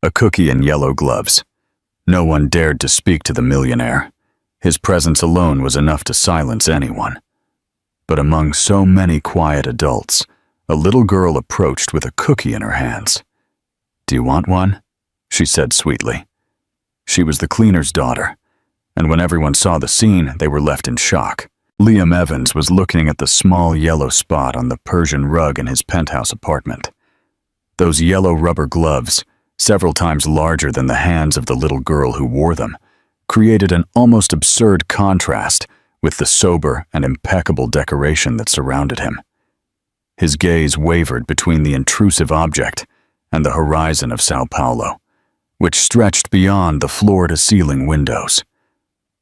a cookie in yellow gloves. No one dared to speak to the millionaire. His presence alone was enough to silence anyone. But among so many quiet adults, a little girl approached with a cookie in her hands. "Do you want one?" she said sweetly. She was the cleaner's daughter, and when everyone saw the scene, they were left in shock. Liam Evans was looking at the small yellow spot on the Persian rug in his penthouse apartment. Those yellow rubber gloves, several times larger than the hands of the little girl who wore them, created an almost absurd contrast with the sober and impeccable decoration that surrounded him. His gaze wavered between the intrusive object and the horizon of Sao Paulo, which stretched beyond the floor-to-ceiling windows.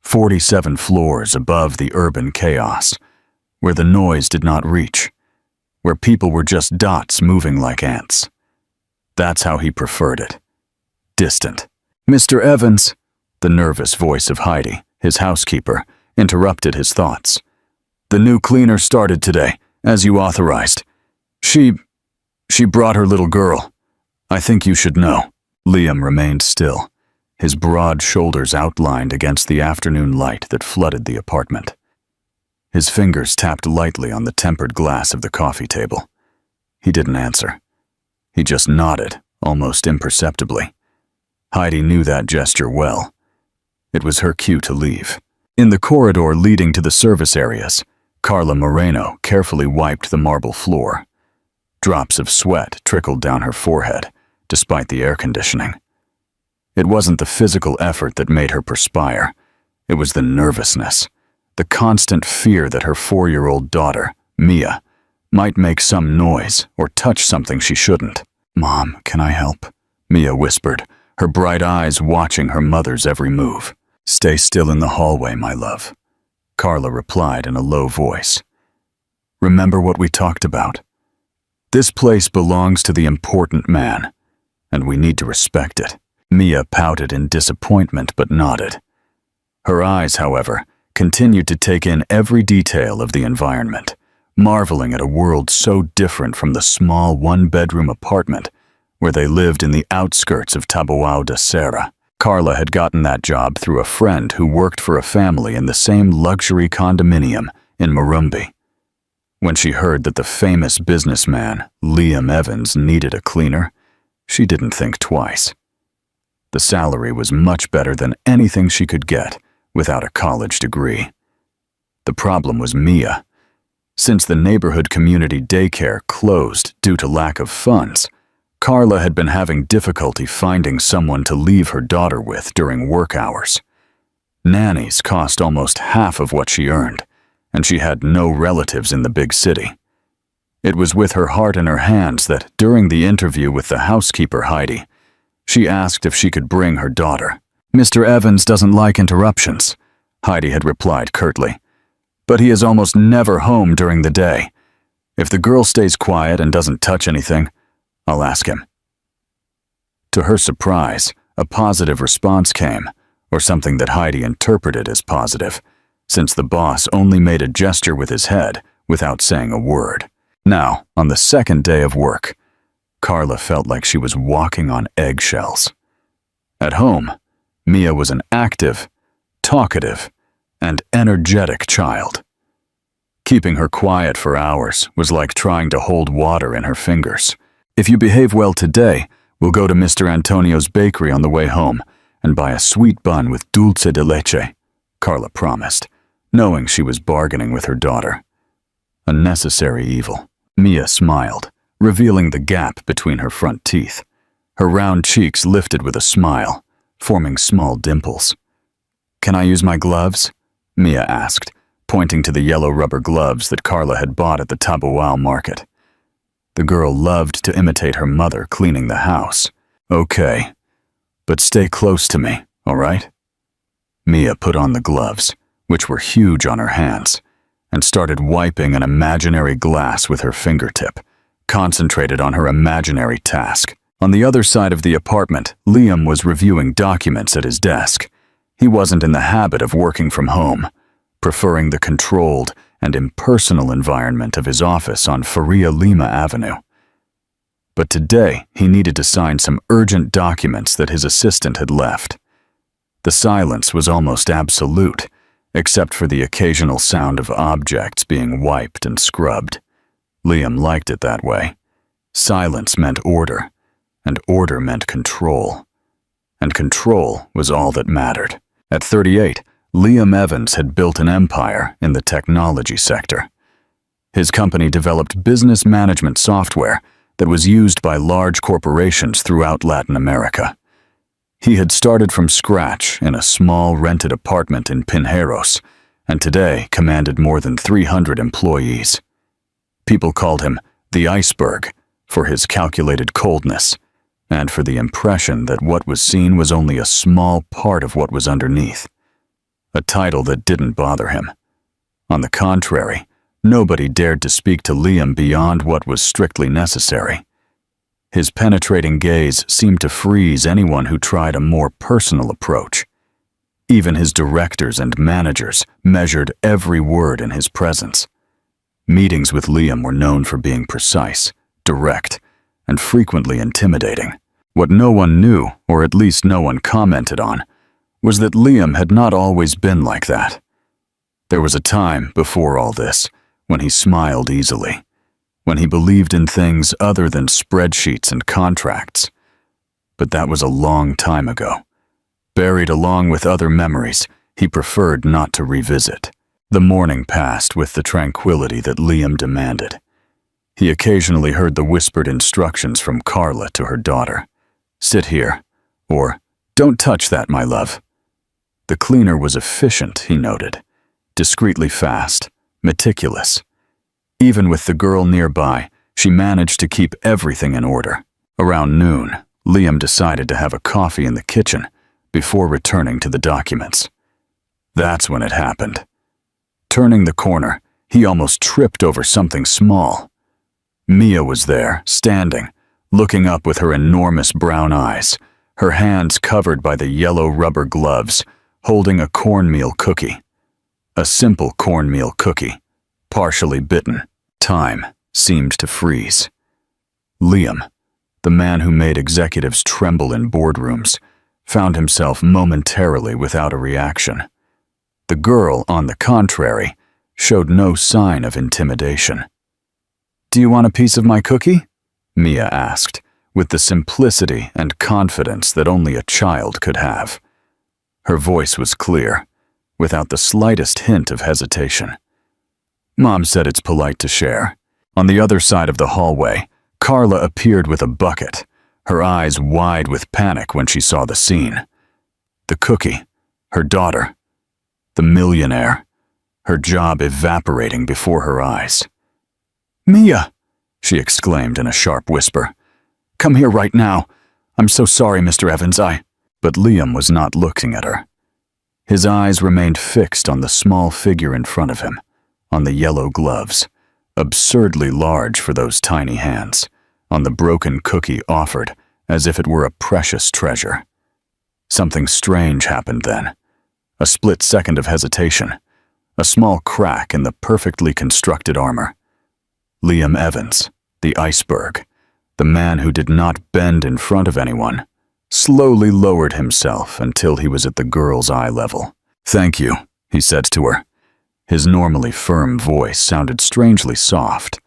47 floors above the urban chaos, where the noise did not reach, where people were just dots moving like ants. That's how he preferred it. Distant. "Mr. Evans," the nervous voice of Heidi, his housekeeper, interrupted his thoughts. "The new cleaner started today, as you authorized. She brought her little girl. I think you should know." Liam remained still, his broad shoulders outlined against the afternoon light that flooded the apartment. His fingers tapped lightly on the tempered glass of the coffee table. He didn't answer. He just nodded, almost imperceptibly. Heidi knew that gesture well. It was her cue to leave. In the corridor leading to the service areas, Carla Moreno carefully wiped the marble floor. Drops of sweat trickled down her forehead, despite the air conditioning. It wasn't the physical effort that made her perspire. It was the nervousness, the constant fear that her 4-year-old daughter, Mia, might make some noise or touch something she shouldn't. "Mom, can I help?" Mia whispered, her bright eyes watching her mother's every move. "Stay still in the hallway, my love," Carla replied in a low voice. "Remember what we talked about? This place belongs to the important man, and we need to respect it." Mia pouted in disappointment but nodded. Her eyes, however, continued to take in every detail of the environment, marveling at a world so different from the small one-bedroom apartment where they lived in the outskirts of Taboão da Serra. Carla had gotten that job through a friend who worked for a family in the same luxury condominium in Morumbi. When she heard that the famous businessman, Liam Evans, needed a cleaner, she didn't think twice. The salary was much better than anything she could get without a college degree. The problem was Mia. Since the neighborhood community daycare closed due to lack of funds, Carla had been having difficulty finding someone to leave her daughter with during work hours. Nannies cost almost half of what she earned, and she had no relatives in the big city. It was with her heart in her hands that, during the interview with the housekeeper Heidi, she asked if she could bring her daughter. "Mr. Evans doesn't like interruptions," Heidi had replied curtly, "but he is almost never home during the day. If the girl stays quiet and doesn't touch anything, I'll ask him." To her surprise, a positive response came, or something that Heidi interpreted as positive, since the boss only made a gesture with his head without saying a word. Now, on the second day of work, Carla felt like she was walking on eggshells. At home, Mia was an active, talkative, and energetic child. Keeping her quiet for hours was like trying to hold water in her fingers. "If you behave well today, we'll go to Mr. Antonio's bakery on the way home and buy a sweet bun with dulce de leche," Carla promised, knowing she was bargaining with her daughter. A necessary evil. Mia smiled, revealing the gap between her front teeth. Her round cheeks lifted with a smile, forming small dimples. "Can I use my gloves?" Mia asked, pointing to the yellow rubber gloves that Carla had bought at the Taboão market. The girl loved to imitate her mother cleaning the house. "Okay, but stay close to me, all right?" Mia put on the gloves, which were huge on her hands, and started wiping an imaginary glass with her fingertip, concentrated on her imaginary task. On the other side of the apartment, Liam was reviewing documents at his desk. He wasn't in the habit of working from home, preferring the controlled and impersonal environment of his office on Faria Lima Avenue. But today, he needed to sign some urgent documents that his assistant had left. The silence was almost absolute, except for the occasional sound of objects being wiped and scrubbed. Liam liked it that way. Silence meant order, and order meant control. And control was all that mattered. At 38, Liam Evans had built an empire in the technology sector. His company developed business management software that was used by large corporations throughout Latin America. He had started from scratch in a small rented apartment in Pinheiros, and today commanded more than 300 employees. People called him the Iceberg for his calculated coldness, and for the impression that what was seen was only a small part of what was underneath. A title that didn't bother him. On the contrary, nobody dared to speak to Liam beyond what was strictly necessary. His penetrating gaze seemed to freeze anyone who tried a more personal approach. Even his directors and managers measured every word in his presence. Meetings with Liam were known for being precise, direct, and frequently intimidating. What no one knew, or at least no one commented on, was that Liam had not always been like that. There was a time before all this when he smiled easily, when he believed in things other than spreadsheets and contracts. But that was a long time ago. Buried along with other memories he preferred not to revisit. The morning passed with the tranquility that Liam demanded. He occasionally heard the whispered instructions from Carla to her daughter. "Sit here," or "Don't touch that, my love." The cleaner was efficient, he noted, discreetly fast, meticulous. Even with the girl nearby, she managed to keep everything in order. Around noon, Liam decided to have a coffee in the kitchen before returning to the documents. That's when it happened. Turning the corner, he almost tripped over something small. Mia was there, standing, looking up with her enormous brown eyes, her hands covered by the yellow rubber gloves, holding a cornmeal cookie. A simple cornmeal cookie, partially bitten. Time seemed to freeze. Liam, the man who made executives tremble in boardrooms, found himself momentarily without a reaction. The girl, on the contrary, showed no sign of intimidation. "Do you want a piece of my cookie?" Mia asked, with the simplicity and confidence that only a child could have. Her voice was clear, without the slightest hint of hesitation. "Mom said it's polite to share." On the other side of the hallway, Carla appeared with a bucket, her eyes wide with panic when she saw the scene. The cookie, her daughter, the millionaire, her job evaporating before her eyes. "Mia!" she exclaimed in a sharp whisper. "Come here right now. I'm so sorry, Mr. Evans, But Liam was not looking at her. His eyes remained fixed on the small figure in front of him, on the yellow gloves, absurdly large for those tiny hands, on the broken cookie offered as if it were a precious treasure. Something strange happened then. A split second of hesitation, a small crack in the perfectly constructed armor. Liam Evans, the iceberg, the man who did not bend in front of anyone, slowly lowered himself until he was at the girl's eye level. "Thank you," he said to her. His normally firm voice sounded strangely soft,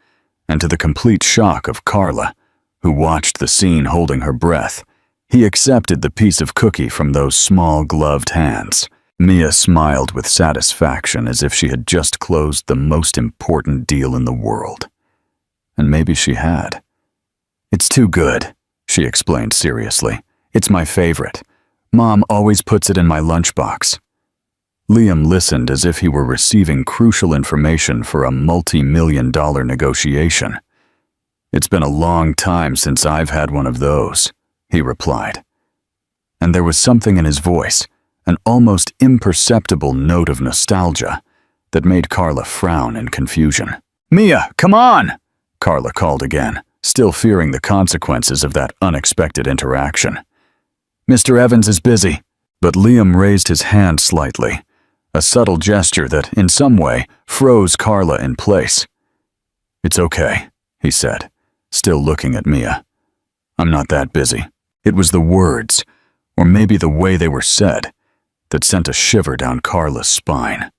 and to the complete shock of Carla, who watched the scene holding her breath, he accepted the piece of cookie from those small gloved hands. Mia smiled with satisfaction as if she had just closed the most important deal in the world. And maybe she had. "It's too good," she explained seriously. "It's my favorite. Mom always puts it in my lunchbox." Liam listened as if he were receiving crucial information for a multi-million-dollar negotiation. "It's been a long time since I've had one of those," he replied. And there was something in his voice, an almost imperceptible note of nostalgia, that made Carla frown in confusion. "Mia, come on!" Carla called again, still fearing the consequences of that unexpected interaction. "Mr. Evans is busy." But Liam raised his hand slightly, a subtle gesture that, in some way, froze Carla in place. "It's okay," he said, still looking at Mia. I'm not that busy. It was the words, or maybe the way they were said, that sent a shiver down Carla's spine.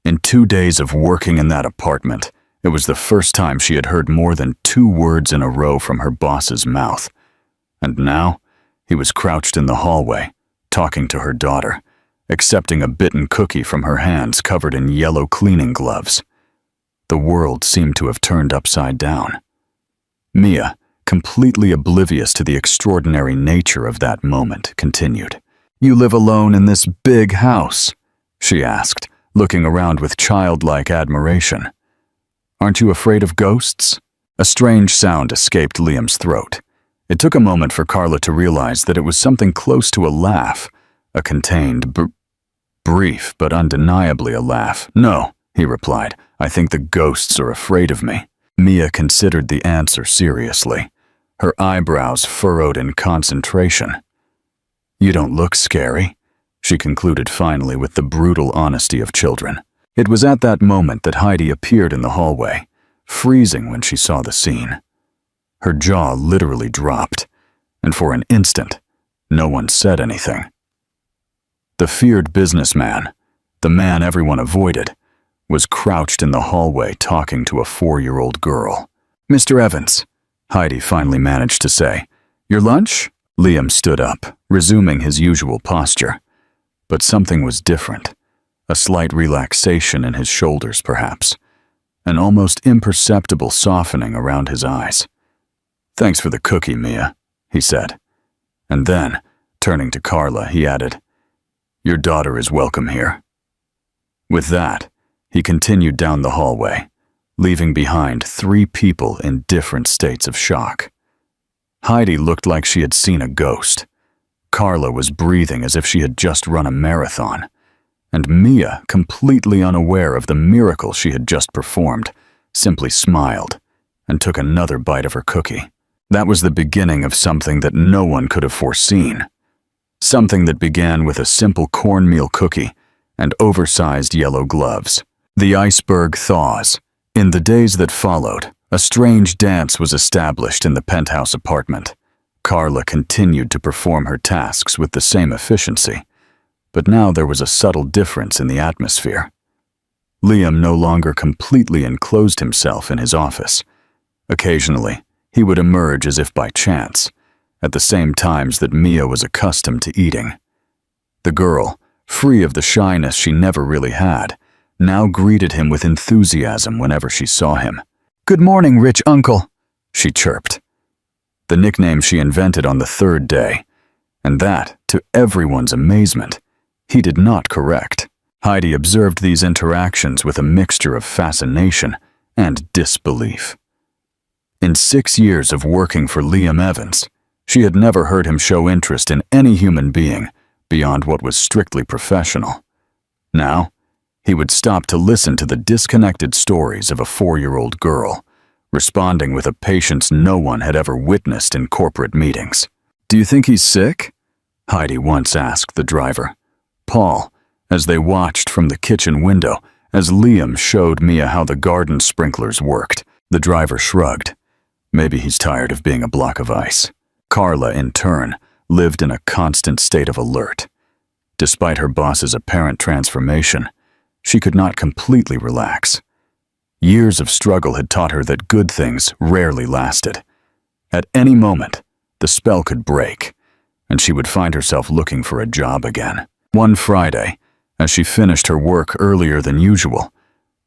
In 2 days of working in that apartment, it was the first time she had heard more than 2 words in a row from her boss's mouth. And now, he was crouched in the hallway, talking to her daughter, accepting a bitten cookie from her hands covered in yellow cleaning gloves. The world seemed to have turned upside down. Mia, completely oblivious to the extraordinary nature of that moment, continued. "You live alone in this big house?" she asked, looking around with childlike admiration. "Aren't you afraid of ghosts?" A strange sound escaped Liam's throat. It took a moment for Carla to realize that it was something close to a laugh, a contained, brief but undeniably a laugh. "No," he replied. "I think the ghosts are afraid of me." Mia considered the answer seriously, her eyebrows furrowed in concentration. "You don't look scary," she concluded finally with the brutal honesty of children. It was at that moment that Heidi appeared in the hallway, freezing when she saw the scene. Her jaw literally dropped, and for an instant, no one said anything. The feared businessman, the man everyone avoided, was crouched in the hallway talking to a 4-year-old girl. "Mr. Evans," Heidi finally managed to say. "Your lunch?" Liam stood up, resuming his usual posture. But something was different. A slight relaxation in his shoulders, perhaps. An almost imperceptible softening around his eyes. "Thanks for the cookie, Mia," he said. And then, turning to Carla, he added, "Your daughter is welcome here." With that, he continued down the hallway, leaving behind 3 people in different states of shock. Heidi looked like she had seen a ghost. Carla was breathing as if she had just run a marathon. And Mia, completely unaware of the miracle she had just performed, simply smiled and took another bite of her cookie. That was the beginning of something that no one could have foreseen. Something that began with a simple cornmeal cookie and oversized yellow gloves. The iceberg thaws. In the days that followed, a strange dance was established in the penthouse apartment. Carla continued to perform her tasks with the same efficiency, but now there was a subtle difference in the atmosphere. Liam no longer completely enclosed himself in his office. Occasionally, he would emerge as if by chance, at the same times that Mia was accustomed to eating. The girl, free of the shyness she never really had, now greeted him with enthusiasm whenever she saw him. "Good morning, rich uncle," she chirped. The nickname she invented on the 3rd day, and that, to everyone's amazement, he did not correct. Heidi observed these interactions with a mixture of fascination and disbelief. In 6 years of working for Liam Evans, she had never heard him show interest in any human being beyond what was strictly professional. Now, he would stop to listen to the disconnected stories of a 4-year-old girl, responding with a patience no one had ever witnessed in corporate meetings. "Do you think he's sick?" Heidi once asked the driver, Paul, as they watched from the kitchen window as Liam showed Mia how the garden sprinklers worked. The driver shrugged. "Maybe he's tired of being a block of ice." Carla, in turn, lived in a constant state of alert. Despite her boss's apparent transformation, she could not completely relax. Years of struggle had taught her that good things rarely lasted. At any moment, the spell could break, and she would find herself looking for a job again. One Friday, as she finished her work earlier than usual,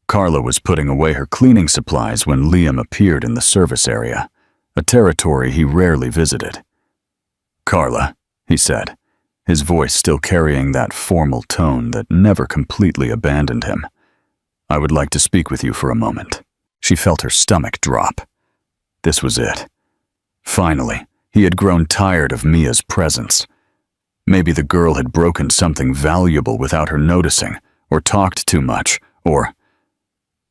Carla was putting away her cleaning supplies when Liam appeared in the service area, a territory he rarely visited. "Carla," he said, his voice still carrying that formal tone that never completely abandoned him. "I would like to speak with you for a moment." She felt her stomach drop. This was it. Finally, he had grown tired of Mia's presence. Maybe the girl had broken something valuable without her noticing, or talked too much, or...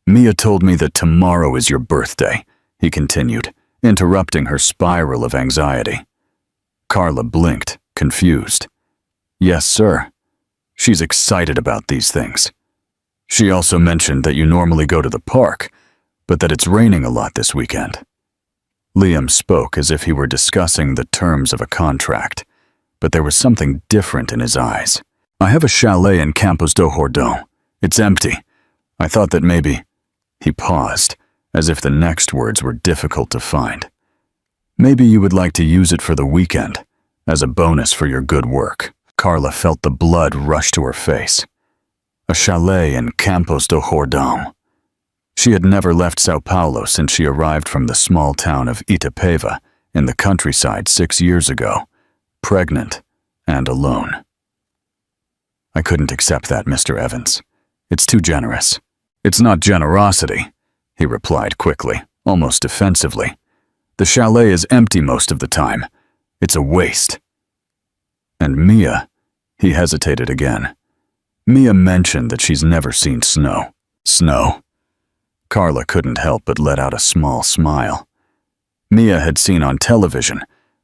"Mia told me that tomorrow is your birthday," he continued, interrupting her spiral of anxiety. Carla blinked, confused. "Yes, sir. She's excited about these things. She also mentioned that you normally go to the park, but that it's raining a lot this weekend." Liam spoke as if he were discussing the terms of a contract, but there was something different in his eyes. I have a chalet in Campos do Jordão. It's empty. I thought that maybe... He paused, as if the next words were difficult to find. Maybe you would like to use it for the weekend, as a bonus for your good work. Carla felt the blood rush to her face. A chalet in Campos do Jordão. She had never left Sao Paulo since she arrived from the small town of Itapeva in the countryside 6 years ago, pregnant and alone. I couldn't accept that, Mr. Evans. It's too generous. It's not generosity, he replied quickly, almost defensively. The chalet is empty most of the time. It's a waste. And Mia, he hesitated again. Mia mentioned that she's never seen snow. Snow? Carla couldn't help but let out a small smile. Mia had seen on television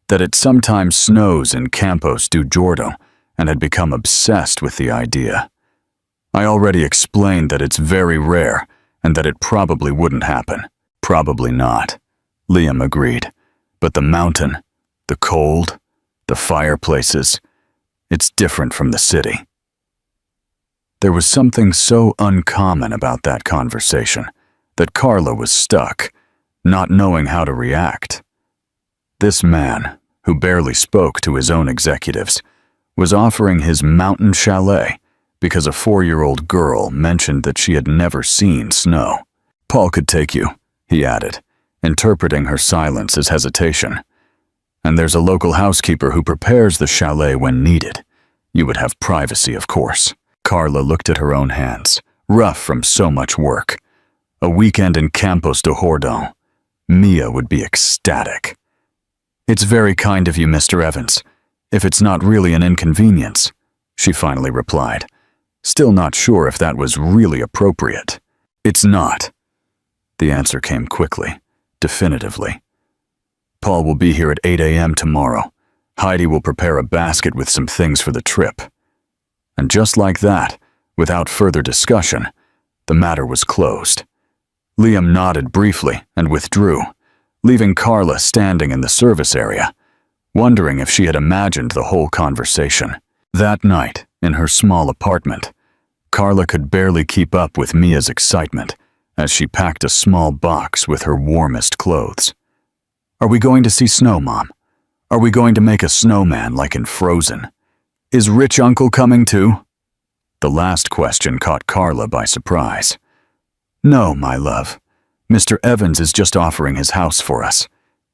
that it sometimes snows in Campos do Jordão and had become obsessed with the idea. I already explained that it's very rare and that it probably wouldn't happen. Probably not, Liam agreed. But the mountain, the cold, the fireplaces, it's different from the city. There was something so uncommon about that conversation that Carla was stuck, not knowing how to react. This man, who barely spoke to his own executives, was offering his mountain chalet because a 4-year-old girl mentioned that she had never seen snow. Paul could take you, he added, interpreting her silence as hesitation. And there's a local housekeeper who prepares the chalet when needed. You would have privacy, of course. Carla looked at her own hands, rough from so much work. A weekend in Campos do Jordão. Mia would be ecstatic. It's very kind of you, Mr. Evans, if it's not really an inconvenience, she finally replied, still not sure if that was really appropriate. It's not. The answer came quickly, definitively. Paul will be here at 8 a.m. tomorrow. Heidi will prepare a basket with some things for the trip. And just like that, without further discussion, the matter was closed. Liam nodded briefly and withdrew, leaving Carla standing in the service area, wondering if she had imagined the whole conversation. That night, in her small apartment, Carla could barely keep up with Mia's excitement as she packed a small box with her warmest clothes. Are we going to see snow, Mom? Are we going to make a snowman like in Frozen? Is Rich Uncle coming too? The last question caught Carla by surprise. No, my love. Mr. Evans is just offering his house for us.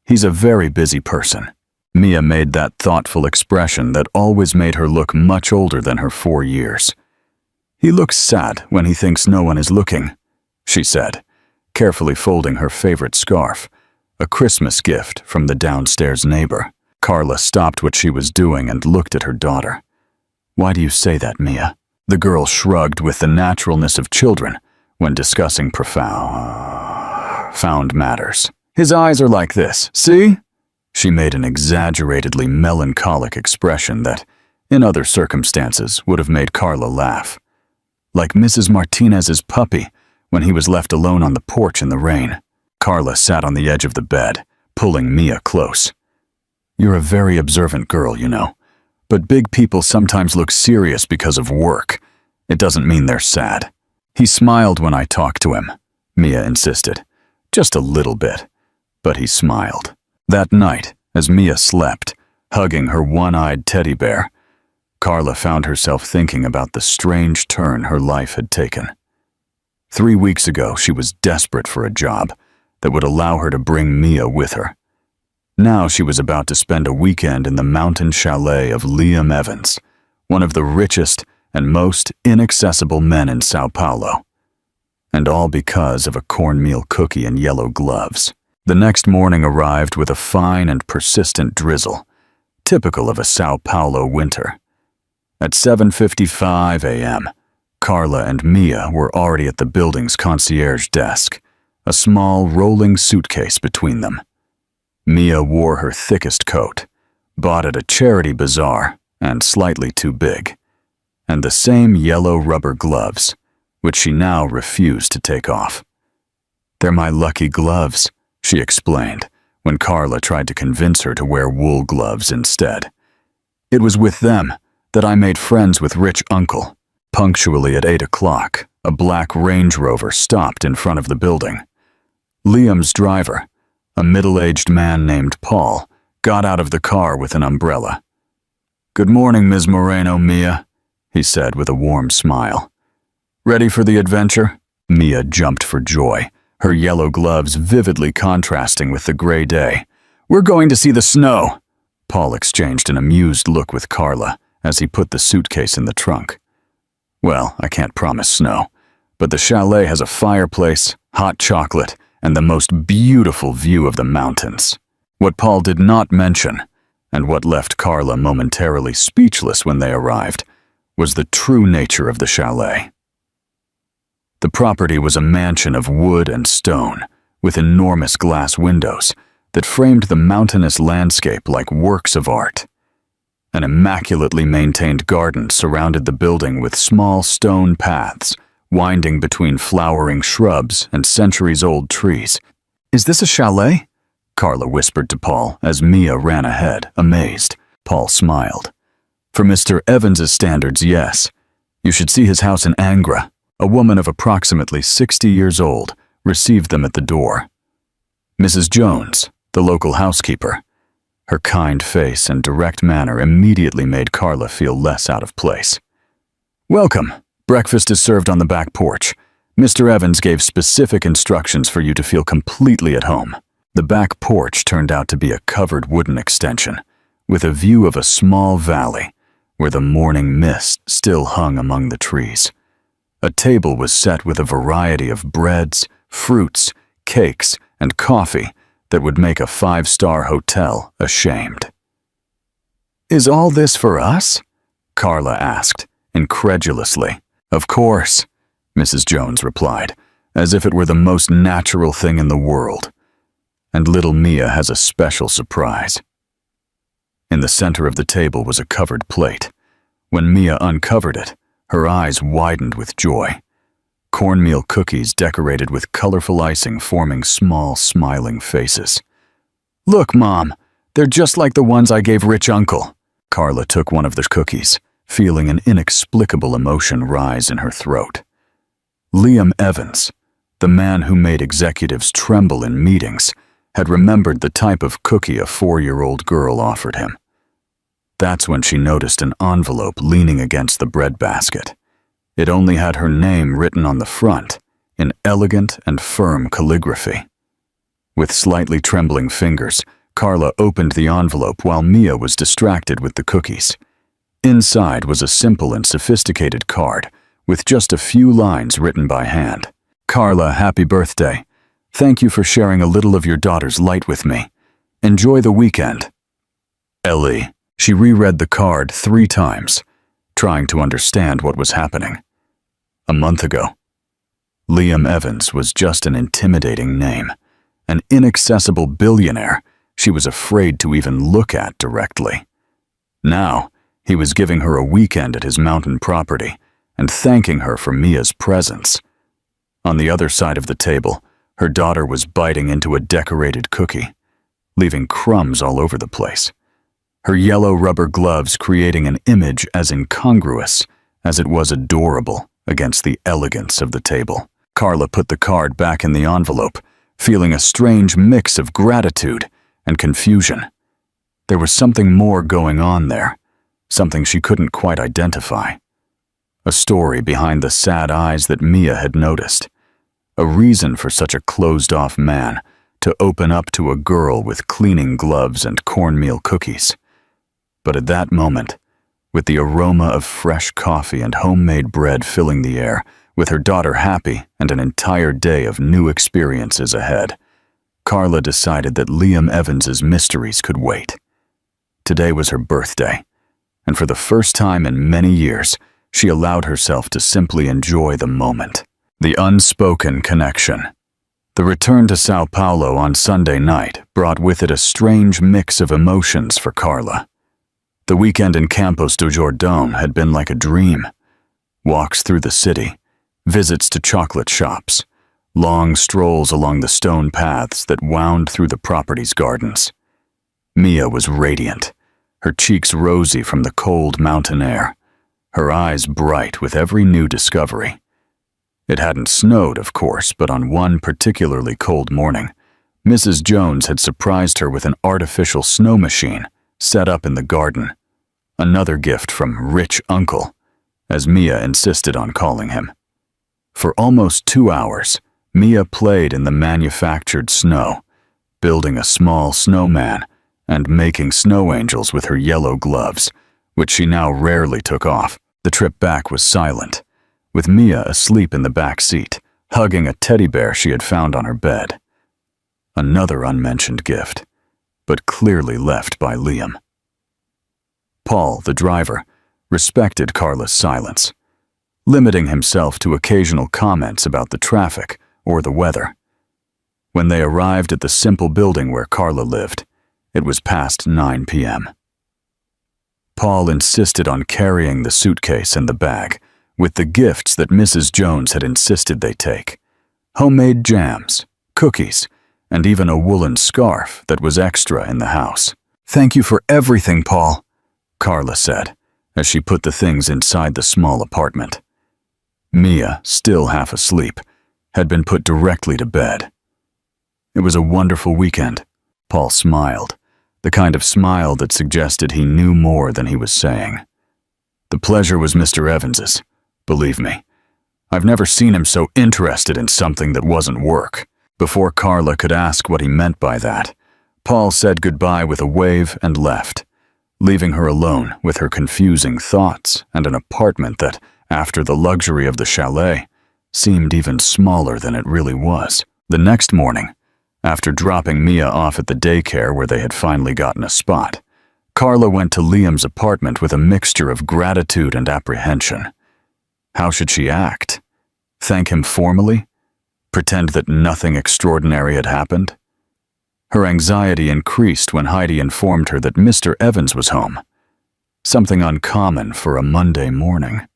He's a very busy person. Mia made that thoughtful expression that always made her look much older than her 4 years. He looks sad when he thinks no one is looking, she said, carefully folding her favorite scarf, a Christmas gift from the downstairs neighbor. Carla stopped what she was doing and looked at her daughter. Why do you say that, Mia? The girl shrugged with the naturalness of children when discussing profound matters. His eyes are like this, see? She made an exaggeratedly melancholic expression that, in other circumstances, would have made Carla laugh. Like Mrs. Martinez's puppy when he was left alone on the porch in the rain. Carla sat on the edge of the bed, pulling Mia close. You're a very observant girl, you know. But big people sometimes look serious because of work. It doesn't mean they're sad. He smiled when I talked to him, Mia insisted. Just a little bit. But he smiled. That night, as Mia slept, hugging her one-eyed teddy bear, Carla found herself thinking about the strange turn her life had taken. 3 weeks ago, she was desperate for a job that would allow her to bring Mia with her. Now she was about to spend a weekend in the mountain chalet of Liam Evans, one of the richest and most inaccessible men in Sao Paulo. And all because of a cornmeal cookie and yellow gloves. The next morning arrived with a fine and persistent drizzle, typical of a Sao Paulo winter. At 7:55 a.m., Carla and Mia were already at the building's concierge desk, a small rolling suitcase between them. Mia wore her thickest coat, bought at a charity bazaar and slightly too big, and the same yellow rubber gloves, which she now refused to take off. They're my lucky gloves, she explained, when Carla tried to convince her to wear wool gloves instead. It was with them that I made friends with Rich Uncle. Punctually at 8 o'clock, a black Range Rover stopped in front of the building. Liam's driver, a middle-aged man named Paul, got out of the car with an umbrella. "Good morning, Ms. Moreno, Mia," he said with a warm smile. "Ready for the adventure?" Mia jumped for joy, her yellow gloves vividly contrasting with the gray day. "We're going to see the snow." Paul exchanged an amused look with Carla as he put the suitcase in the trunk. "Well, I can't promise snow, but the chalet has a fireplace, hot chocolate, and the most beautiful view of the mountains." What Paul did not mention, and what left Carla momentarily speechless when they arrived, was the true nature of the chalet. The property was a mansion of wood and stone, with enormous glass windows that framed the mountainous landscape like works of art. An immaculately maintained garden surrounded the building with small stone paths, winding between flowering shrubs and centuries-old trees. "Is this a chalet?" Carla whispered to Paul as Mia ran ahead, amazed. Paul smiled. "For Mr. Evans's standards, yes. You should see his house in Angra." A woman of approximately 60 years old received them at the door. Mrs. Jones, the local housekeeper. Her kind face and direct manner immediately made Carla feel less out of place. "Welcome. Breakfast is served on the back porch. Mr. Evans gave specific instructions for you to feel completely at home." The back porch turned out to be a covered wooden extension, with a view of a small valley where the morning mist still hung among the trees. A table was set with a variety of breads, fruits, cakes, and coffee that would make a 5-star hotel ashamed. "Is all this for us?" Carla asked, incredulously. "Of course," Mrs. Jones replied, as if it were the most natural thing in the world. "And little Mia has a special surprise." In the center of the table was a covered plate. When Mia uncovered it, her eyes widened with joy. Cornmeal cookies decorated with colorful icing forming small, smiling faces. "Look, Mom, they're just like the ones I gave Rich Uncle." Carla took one of the cookies, feeling an inexplicable emotion rise in her throat. Liam Evans, the man who made executives tremble in meetings, had remembered the type of cookie a 4-year-old girl offered him. That's when she noticed an envelope leaning against the breadbasket. It only had her name written on the front, in elegant and firm calligraphy. With slightly trembling fingers, Carla opened the envelope while Mia was distracted with the cookies. Inside was a simple and sophisticated card, with just a few lines written by hand. "Carla, happy birthday. Thank you for sharing a little of your daughter's light with me. Enjoy the weekend. Ellie." She reread the card 3 times, trying to understand what was happening. A month ago, Liam Evans was just an intimidating name, an inaccessible billionaire she was afraid to even look at directly. Now, he was giving her a weekend at his mountain property and thanking her for Mia's presence. On the other side of the table, her daughter was biting into a decorated cookie, leaving crumbs all over the place. Her yellow rubber gloves creating an image as incongruous as it was adorable against the elegance of the table. Carla put the card back in the envelope, feeling a strange mix of gratitude and confusion. There was something more going on there, something she couldn't quite identify. A story behind the sad eyes that Mia had noticed. A reason for such a closed-off man to open up to a girl with cleaning gloves and cornmeal cookies. But at that moment, with the aroma of fresh coffee and homemade bread filling the air, with her daughter happy and an entire day of new experiences ahead, Carla decided that Liam Evans's mysteries could wait. Today was her birthday, and for the first time in many years, she allowed herself to simply enjoy the moment. The unspoken connection. The return to Sao Paulo on Sunday night brought with it a strange mix of emotions for Carla. The weekend in Campos do Jordão had been like a dream. Walks through the city, visits to chocolate shops, long strolls along the stone paths that wound through the property's gardens. Mia was radiant, her cheeks rosy from the cold mountain air, her eyes bright with every new discovery. It hadn't snowed, of course, but on one particularly cold morning, Mrs. Jones had surprised her with an artificial snow machine set up in the garden, another gift from Rich Uncle, as Mia insisted on calling him. For almost 2 hours, Mia played in the manufactured snow, building a small snowman and making snow angels with her yellow gloves, which she now rarely took off. The trip back was silent, with Mia asleep in the back seat, hugging a teddy bear she had found on her bed. Another unmentioned gift, but clearly left by Liam. Paul, the driver, respected Carla's silence, limiting himself to occasional comments about the traffic or the weather. When they arrived at the simple building where Carla lived, it was past 9 p.m. Paul insisted on carrying the suitcase and the bag with the gifts that Mrs. Jones had insisted they take: homemade jams, cookies, and even a woolen scarf that was extra in the house. "Thank you for everything, Paul," Carla said, as she put the things inside the small apartment. Mia, still half asleep, had been put directly to bed. "It was a wonderful weekend," Paul smiled, the kind of smile that suggested he knew more than he was saying. "The pleasure was Mr. Evans's, believe me. I've never seen him so interested in something that wasn't work." Before Carla could ask what he meant by that, Paul said goodbye with a wave and left, leaving her alone with her confusing thoughts and an apartment that, after the luxury of the chalet, seemed even smaller than it really was. The next morning, after dropping Mia off at the daycare where they had finally gotten a spot, Carla went to Liam's apartment with a mixture of gratitude and apprehension. How should she act? Thank him formally? Pretend that nothing extraordinary had happened? Her anxiety increased when Heidi informed her that Mr. Evans was home, something uncommon for a Monday morning.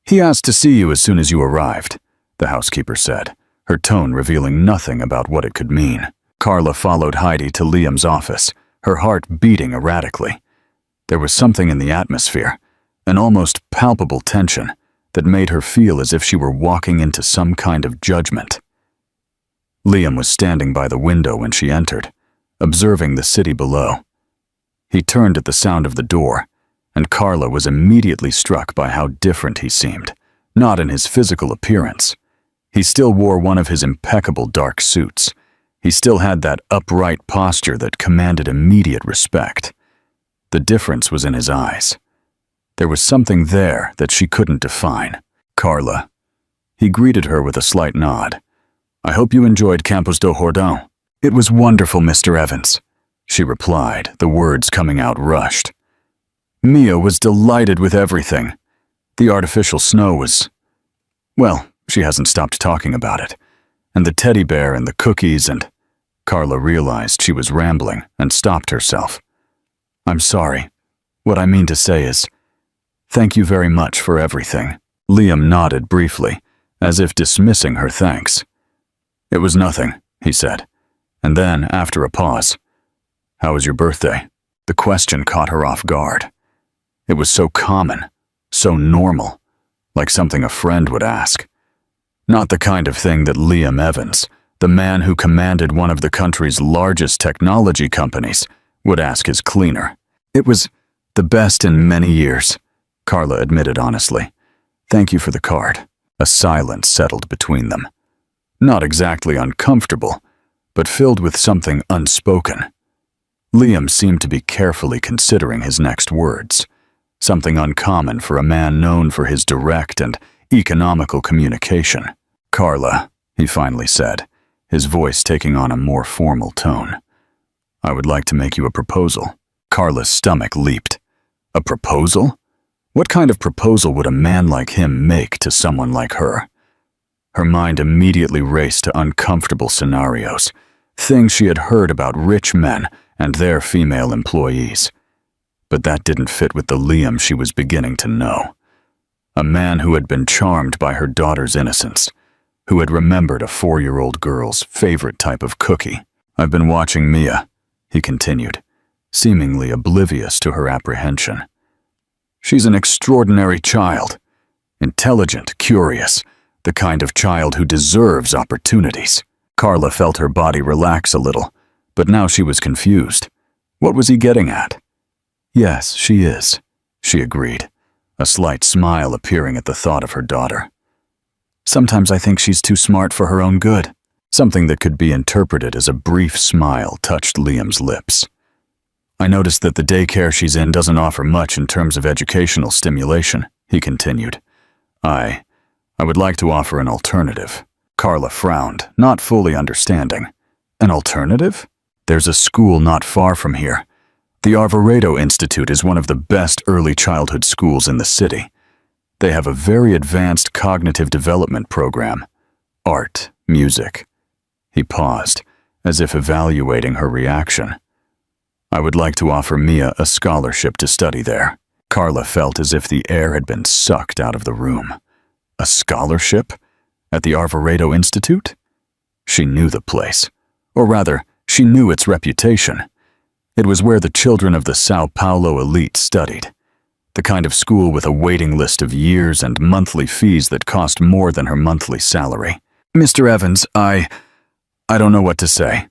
"He asked to see you as soon as you arrived," the housekeeper said, her tone revealing nothing about what it could mean. Carla followed Heidi to Liam's office, her heart beating erratically. There was something in the atmosphere, an almost palpable tension, that made her feel as if she were walking into some kind of judgment. Liam was standing by the window when she entered, observing the city below. He turned at the sound of the door, and Carla was immediately struck by how different he seemed, not in his physical appearance. He still wore one of his impeccable dark suits. He still had that upright posture that commanded immediate respect. The difference was in his eyes. There was something there that she couldn't define. "Carla." He greeted her with a slight nod. "I hope you enjoyed Campos do Jordão." "It was wonderful, Mr. Evans," she replied, the words coming out rushed. Mia was delighted with everything. The artificial snow was... well, she hasn't stopped talking about it. And the teddy bear and the cookies and... Carla realized she was rambling and stopped herself. "I'm sorry. What I mean to say is... thank you very much for everything." Liam nodded briefly, as if dismissing her thanks. "It was nothing," he said, and then, after a pause, "How was your birthday?" The question caught her off guard. It was so common, so normal, like something a friend would ask. Not the kind of thing that Liam Evans, the man who commanded one of the country's largest technology companies, would ask his cleaner. "It was the best in many years," Carla admitted honestly. "Thank you for the card." A silence settled between them. Not exactly uncomfortable, but filled with something unspoken. Liam seemed to be carefully considering his next words, something uncommon for a man known for his direct and economical communication. "Carla," he finally said, his voice taking on a more formal tone. "I would like to make you a proposal." Carla's stomach leaped. A proposal? What kind of proposal would a man like him make to someone like her? Her mind immediately raced to uncomfortable scenarios, things she had heard about rich men and their female employees. But that didn't fit with the Liam she was beginning to know. A man who had been charmed by her daughter's innocence, who had remembered a 4-year-old girl's favorite type of cookie. "I've been watching Mia," he continued, seemingly oblivious to her apprehension. "She's an extraordinary child. Intelligent, curious, the kind of child who deserves opportunities." Carla felt her body relax a little, but now she was confused. What was he getting at? "Yes, she is," she agreed, a slight smile appearing at the thought of her daughter. "Sometimes I think she's too smart for her own good." Something that could be interpreted as a brief smile touched Liam's lips. "I noticed that the daycare she's in doesn't offer much in terms of educational stimulation," he continued. I would like to offer an alternative." Carla frowned, not fully understanding. "An alternative? There's a school not far from here. The Arvoredo Institute is one of the best early childhood schools in the city. They have a very advanced cognitive development program. Art, music." He paused, as if evaluating her reaction. "I would like to offer Mia a scholarship to study there." Carla felt as if the air had been sucked out of the room. A scholarship? At the Arvoredo Institute? She knew the place. Or rather, she knew its reputation. It was where the children of the Sao Paulo elite studied. The kind of school with a waiting list of years and monthly fees that cost more than her monthly salary. "Mr. Evans, I don't know what to say."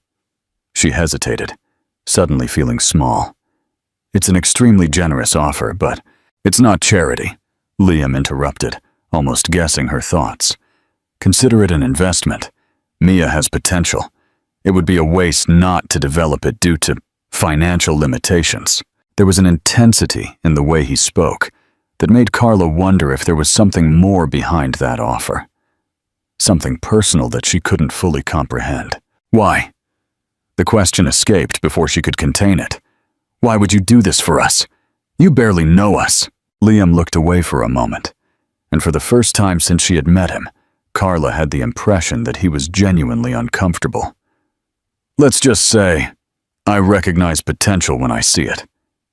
She hesitated, suddenly feeling small. "It's an extremely generous offer, but it's not charity," Liam interrupted, almost guessing her thoughts. "Consider it an investment. Mia has potential. It would be a waste not to develop it due to financial limitations." There was an intensity in the way he spoke that made Carla wonder if there was something more behind that offer. Something personal that she couldn't fully comprehend. "Why?" The question escaped before she could contain it. "Why would you do this for us? You barely know us." Liam looked away for a moment, and for the first time since she had met him, Carla had the impression that he was genuinely uncomfortable. "Let's just say, I recognize potential when I see it,"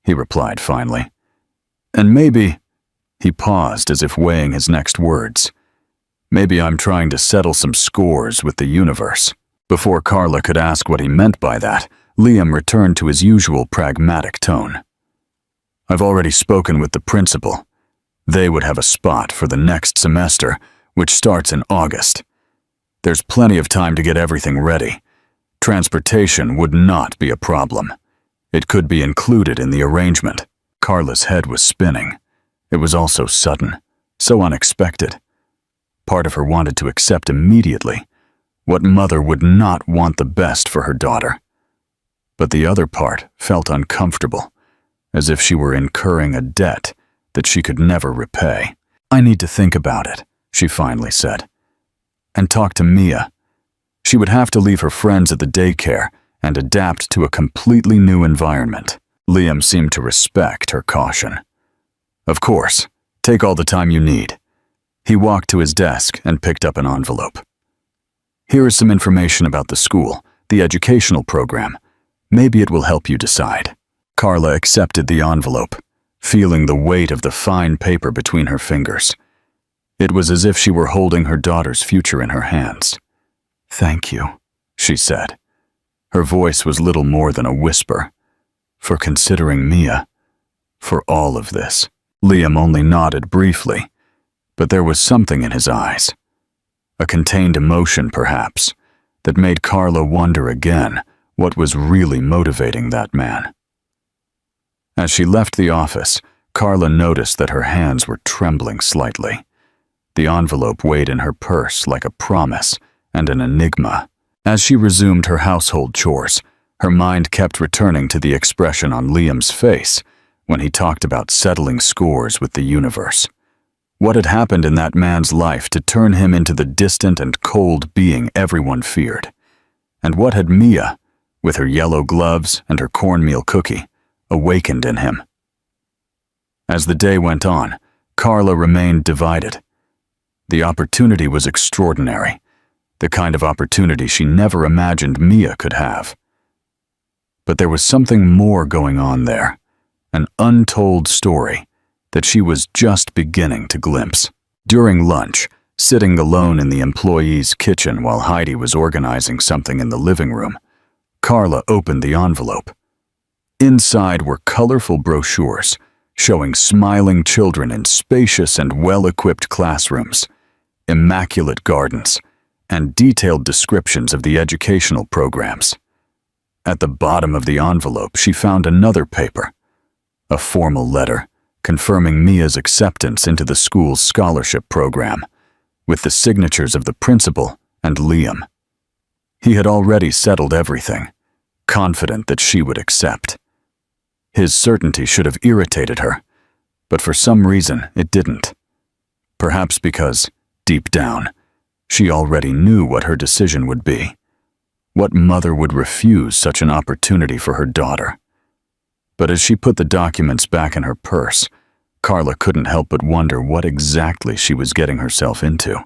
he replied finally. "And maybe," he paused as if weighing his next words, "maybe I'm trying to settle some scores with the universe." Before Carla could ask what he meant by that, Liam returned to his usual pragmatic tone. "I've already spoken with the principal. They would have a spot for the next semester, which starts in August. There's plenty of time to get everything ready. Transportation would not be a problem. It could be included in the arrangement." Carla's head was spinning. It was also sudden, so unexpected. Part of her wanted to accept immediately. What mother would not want the best for her daughter? But the other part felt uncomfortable, as if she were incurring a debt that she could never repay. "I need to think about it," she finally said, "and talk to Mia." She would have to leave her friends at the daycare and adapt to a completely new environment. Liam seemed to respect her caution. "Of course, take all the time you need." He walked to his desk and picked up an envelope. "Here is some information about the school, the educational program. Maybe it will help you decide." Carla accepted the envelope, feeling the weight of the fine paper between her fingers. It was as if she were holding her daughter's future in her hands. "Thank you," she said. Her voice was little more than a whisper. "For considering Mia. For all of this." Liam only nodded briefly, but there was something in his eyes. A contained emotion, perhaps, that made Carla wonder again what was really motivating that man. As she left the office, Carla noticed that her hands were trembling slightly. The envelope weighed in her purse like a promise and an enigma. As she resumed her household chores, her mind kept returning to the expression on Liam's face when he talked about settling scores with the universe. What had happened in that man's life to turn him into the distant and cold being everyone feared? And what had Mia, with her yellow gloves and her cornmeal cookie, awakened in him? As the day went on, Carla remained divided. The opportunity was extraordinary, the kind of opportunity she never imagined Mia could have. But there was something more going on there, an untold story that she was just beginning to glimpse. During lunch, Sitting alone in the employee's kitchen while Heidi was organizing something in the living room, Carla opened the envelope. Inside were colorful brochures showing smiling children in spacious and well-equipped classrooms, immaculate gardens, and detailed descriptions of the educational programs. At the bottom of the envelope, she found another paper, a formal letter confirming Mia's acceptance into the school's scholarship program, with the signatures of the principal and Liam. He had already settled everything, confident that she would accept. His certainty should have irritated her, but for some reason it didn't. Perhaps because, deep down, she already knew what her decision would be. What mother would refuse such an opportunity for her daughter? But as she put the documents back in her purse, Carla couldn't help but wonder what exactly she was getting herself into.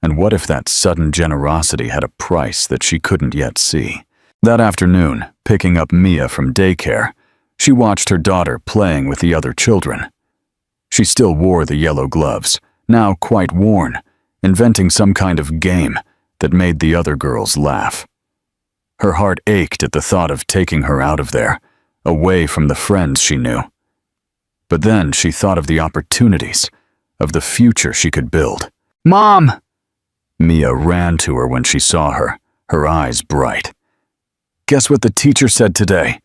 And what if that sudden generosity had a price that she couldn't yet see? That afternoon, picking up Mia from daycare, she watched her daughter playing with the other children. She still wore the yellow gloves, now quite worn, inventing some kind of game that made the other girls laugh. Her heart ached at the thought of taking her out of there, away from the friends she knew. But then she thought of the opportunities, of the future she could build. "Mom!" Mia ran to her when she saw her, her eyes bright. "Guess what the teacher said today?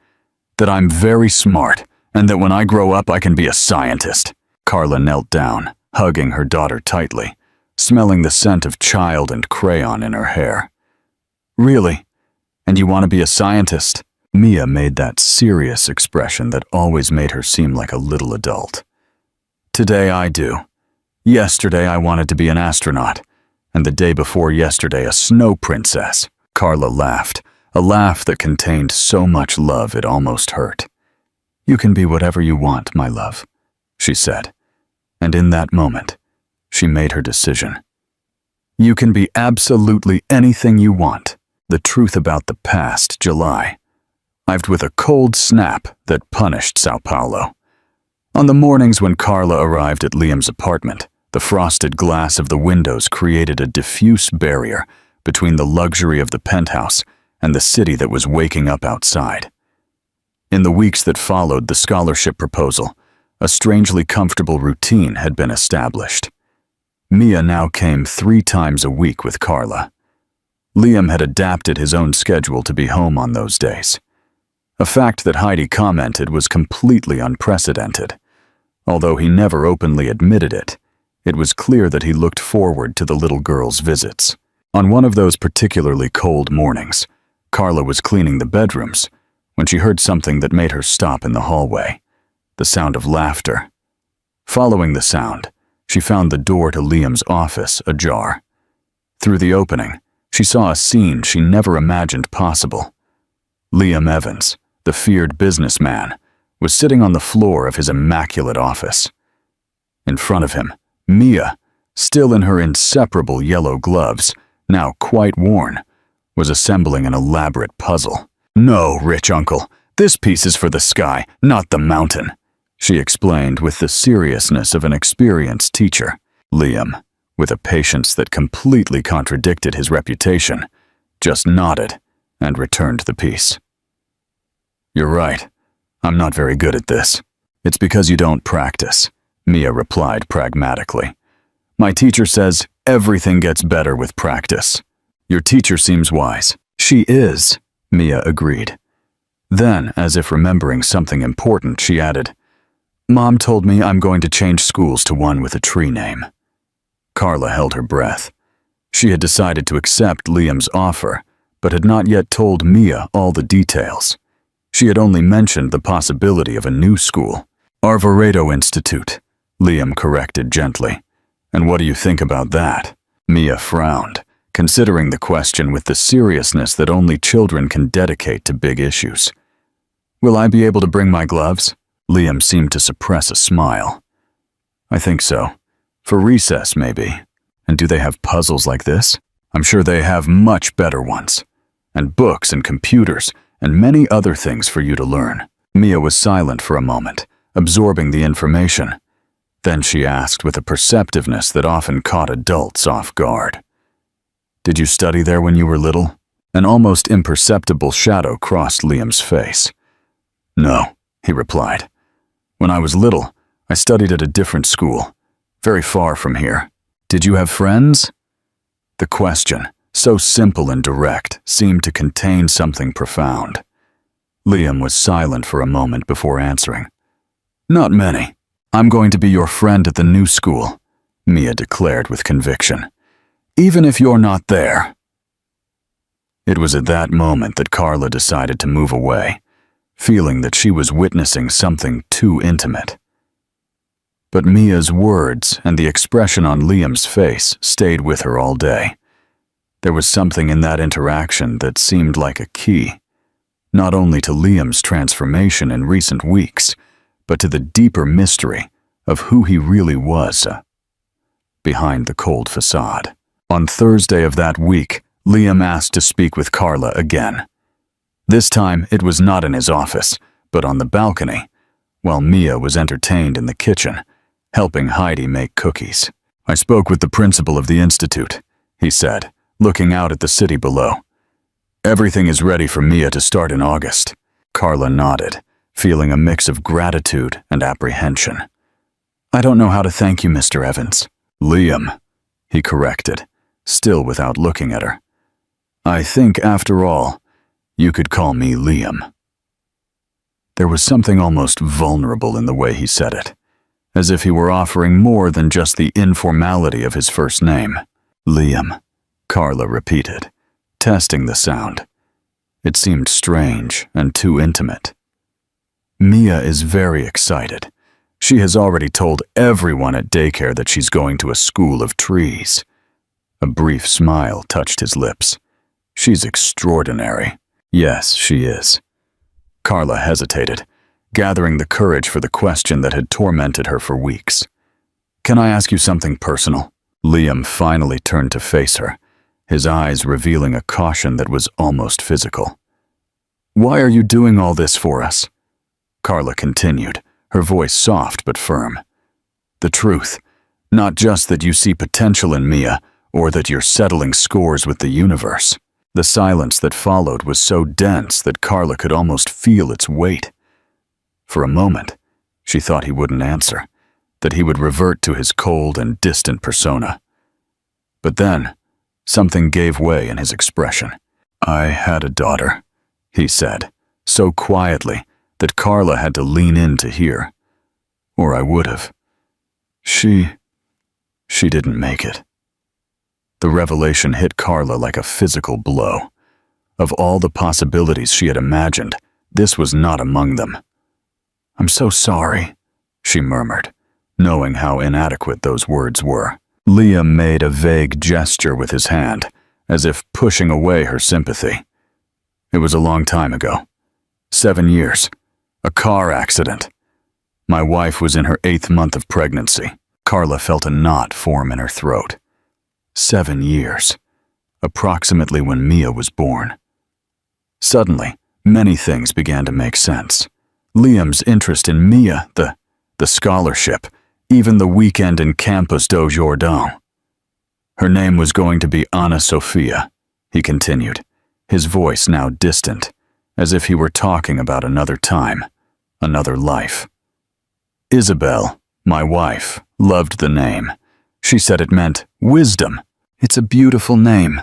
That I'm very smart, and that when I grow up I can be a scientist." Carla knelt down, hugging her daughter tightly, smelling the scent of child and crayon in her hair. "Really? And you want to be a scientist?" Mia made that serious expression that always made her seem like a little adult. "Today I do. Yesterday I wanted to be an astronaut, and the day before yesterday a snow princess." Carla laughed, a laugh that contained so much love it almost hurt. "You can be whatever you want, my love," she said. And in that moment, she made her decision. You can be absolutely anything you want. The truth about the past July arrived with a cold snap that punished Sao Paulo. On the mornings when Carla arrived at Liam's apartment, the frosted glass of the windows created a diffuse barrier between the luxury of the penthouse and the city that was waking up outside. In the weeks that followed the scholarship proposal, a strangely comfortable routine had been established. Mia now came 3 times a week with Carla. Liam had adapted his own schedule to be home on those days. A fact that Heidi commented was completely unprecedented. Although he never openly admitted it, it was clear that he looked forward to the little girl's visits. On one of those particularly cold mornings, Carla was cleaning the bedrooms when she heard something that made her stop in the hallway, the sound of laughter. Following the sound, she found the door to Liam's office ajar. Through the opening, she saw a scene she never imagined possible. Liam Evans, the feared businessman, was sitting on the floor of his immaculate office. In front of him, Mia, still in her inseparable yellow gloves, now quite worn, was assembling an elaborate puzzle. "No, rich uncle, this piece is for the sky, not the mountain," she explained with the seriousness of an experienced teacher. Liam, with a patience that completely contradicted his reputation, just nodded and returned the piece. "You're right. I'm not very good at this." "It's because you don't practice," Mia replied pragmatically. "My teacher says everything gets better with practice." "Your teacher seems wise." "She is," Mia agreed. Then, as if remembering something important, she added, "Mom told me I'm going to change schools to one with a tree name." Carla held her breath. She had decided to accept Liam's offer, but had not yet told Mia all the details. She had only mentioned the possibility of a new school. "Arvoredo Institute," Liam corrected gently. "And what do you think about that?" Mia frowned, considering the question with the seriousness that only children can dedicate to big issues. "Will I be able to bring my gloves?" Liam seemed to suppress a smile. "I think so. For recess, maybe. And do they have puzzles like this? I'm sure they have much better ones. And books and computers and many other things for you to learn." Mia was silent for a moment, absorbing the information. Then she asked with a perceptiveness that often caught adults off guard. "Did you study there when you were little?" An almost imperceptible shadow crossed Liam's face. "No," he replied. "When I was little, I studied at a different school, very far from here. Did you have friends?" The question, so simple and direct, seemed to contain something profound. Liam was silent for a moment before answering. "Not many. I'm going to be your friend at the new school," Mia declared with conviction. "Even if you're not there." It was at that moment that Carla decided to move away, feeling that she was witnessing something too intimate. But Mia's words and the expression on Liam's face stayed with her all day. There was something in that interaction that seemed like a key, not only to Liam's transformation in recent weeks, but to the deeper mystery of who he really was behind the cold facade. On Thursday of that week, Liam asked to speak with Carla again. This time, it was not in his office, but on the balcony, while Mia was entertained in the kitchen, helping Heidi make cookies. "I spoke with the principal of the institute," he said, looking out at the city below. "Everything is ready for Mia to start in August." Carla nodded, feeling a mix of gratitude and apprehension. "I don't know how to thank you, Mr. Evans." "Liam," he corrected, still without looking at her. "I think, after all, you could call me Liam." There was something almost vulnerable in the way he said it, as if he were offering more than just the informality of his first name. "Liam," Carla repeated, testing the sound. It seemed strange and too intimate. "Mia is very excited. She has already told everyone at daycare that she's going to a school of trees." A brief smile touched his lips. "She's extraordinary." "Yes, she is." Carla hesitated, gathering the courage for the question that had tormented her for weeks. "Can I ask you something personal?" Liam finally turned to face her, his eyes revealing a caution that was almost physical. "Why are you doing all this for us?" Carla continued, her voice soft but firm. "The truth, not just that you see potential in Mia, or that you're settling scores with the universe." The silence that followed was so dense that Carla could almost feel its weight. For a moment, she thought he wouldn't answer, that he would revert to his cold and distant persona. But then, something gave way in his expression. "I had a daughter," he said, so quietly that Carla had to lean in to hear. "Or I would have. She didn't make it." The revelation hit Carla like a physical blow. Of all the possibilities she had imagined, this was not among them. "I'm so sorry," she murmured, knowing how inadequate those words were. Liam made a vague gesture with his hand, as if pushing away her sympathy. "It was a long time ago. 7 years. A car accident. My wife was in her 8th month of pregnancy." Carla felt a knot form in her throat. 7 years. Approximately when Mia was born. Suddenly, many things began to make sense. Liam's interest in Mia, the scholarship, even the weekend in Campus do Jordão. Her name was going to be Anna Sophia, he continued, his voice now distant, as if he were talking about another time, another life. "Isabel, my wife, loved the name. She said it meant wisdom." "It's a beautiful name,"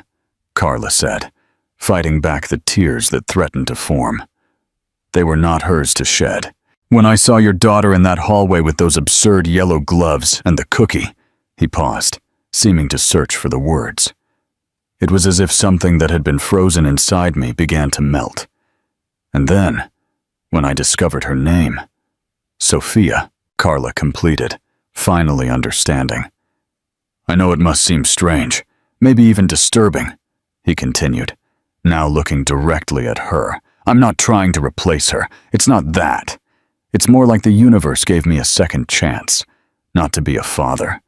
Carla said, fighting back the tears that threatened to form. They were not hers to shed. "When I saw your daughter in that hallway with those absurd yellow gloves and the cookie," he paused, seeming to search for the words. "It was as if something that had been frozen inside me began to melt. And then, when I discovered her name, Sophia," Carla completed, finally understanding. "I know it must seem strange, maybe even disturbing," he continued, now looking directly at her. "I'm not trying to replace her. It's not that. It's more like the universe gave me a second chance, not to be a father,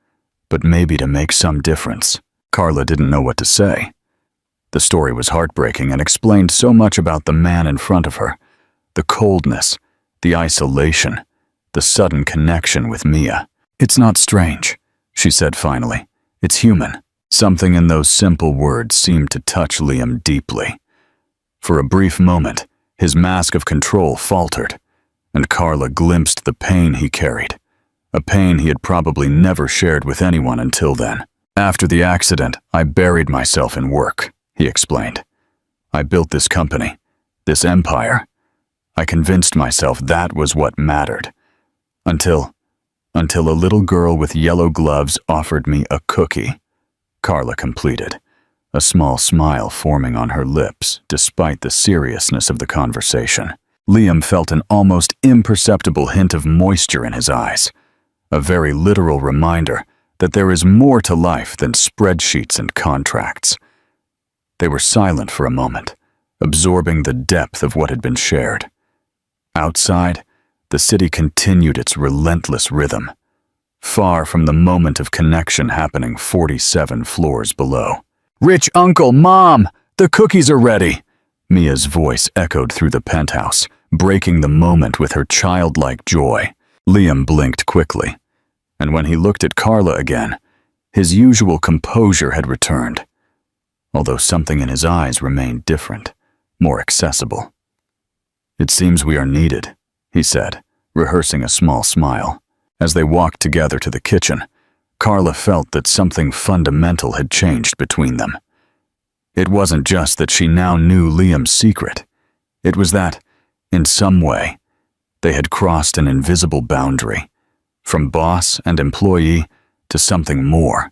but maybe to make some difference." Carla didn't know what to say. The story was heartbreaking and explained so much about the man in front of her, the coldness, the isolation, the sudden connection with Mia. "It's not strange," she said finally. "It's human." Something in those simple words seemed to touch Liam deeply. For a brief moment, his mask of control faltered, and Carla glimpsed the pain he carried, a pain he had probably never shared with anyone until then. "After the accident, I buried myself in work," he explained. "I built this company, this empire. I convinced myself that was what mattered. Until a little girl with yellow gloves offered me a cookie," Carla completed, a small smile forming on her lips despite the seriousness of the conversation. Liam felt an almost imperceptible hint of moisture in his eyes, a very literal reminder that there is more to life than spreadsheets and contracts. They were silent for a moment, absorbing the depth of what had been shared. Outside, the city continued its relentless rhythm, far from the moment of connection happening 47 floors below. "Rich uncle, Mom, the cookies are ready!" Mia's voice echoed through the penthouse, breaking the moment with her childlike joy. Liam blinked quickly, and when he looked at Carla again, his usual composure had returned, although something in his eyes remained different, more accessible. "It seems we are needed," he said, rehearsing a small smile. As they walked together to the kitchen, Carla felt that something fundamental had changed between them. It wasn't just that she now knew Liam's secret. It was that, in some way, they had crossed an invisible boundary, from boss and employee to something more,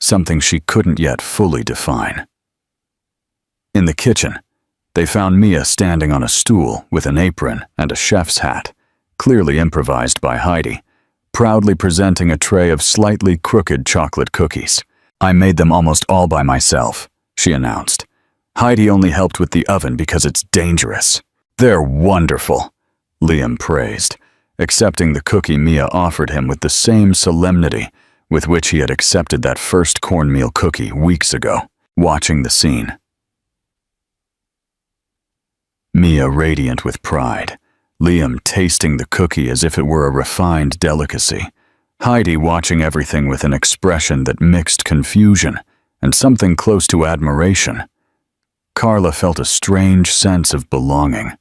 something she couldn't yet fully define. In the kitchen, they found Mia standing on a stool with an apron and a chef's hat, clearly improvised by Heidi, proudly presenting a tray of slightly crooked chocolate cookies. "I made them almost all by myself," she announced. "Heidi only helped with the oven because it's dangerous." "They're wonderful," Liam praised, accepting the cookie Mia offered him with the same solemnity with which he had accepted that first cornmeal cookie weeks ago. Watching the scene, Mia radiant with pride, Liam tasting the cookie as if it were a refined delicacy, Heidi watching everything with an expression that mixed confusion and something close to admiration. Carla felt a strange sense of belonging,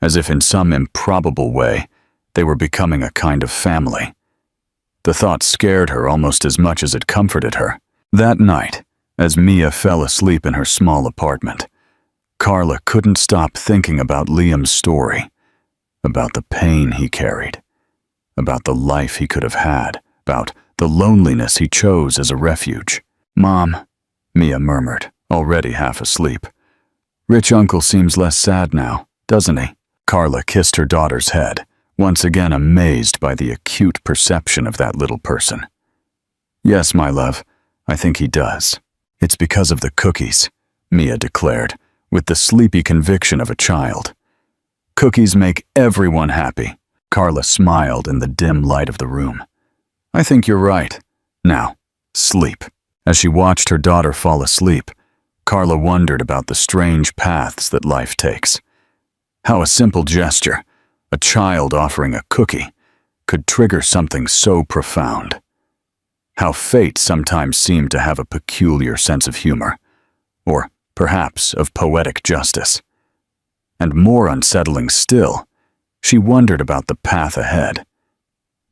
as if in some improbable way they were becoming a kind of family. The thought scared her almost as much as it comforted her. That night, as Mia fell asleep in her small apartment, Carla couldn't stop thinking about Liam's story, about the pain he carried, about the life he could have had, about the loneliness he chose as a refuge. "Mom," Mia murmured, already half asleep. "Rich uncle seems less sad now, doesn't he?" Carla kissed her daughter's head, once again amazed by the acute perception of that little person. "Yes, my love, I think he does. It's because of the cookies," Mia declared, with the sleepy conviction of a child. "Cookies make everyone happy." Carla smiled in the dim light of the room. "I think you're right. Now, sleep." As she watched her daughter fall asleep, Carla wondered about the strange paths that life takes. How a simple gesture, a child offering a cookie, could trigger something so profound. How fate sometimes seemed to have a peculiar sense of humor, or perhaps of poetic justice. And more unsettling still, she wondered about the path ahead.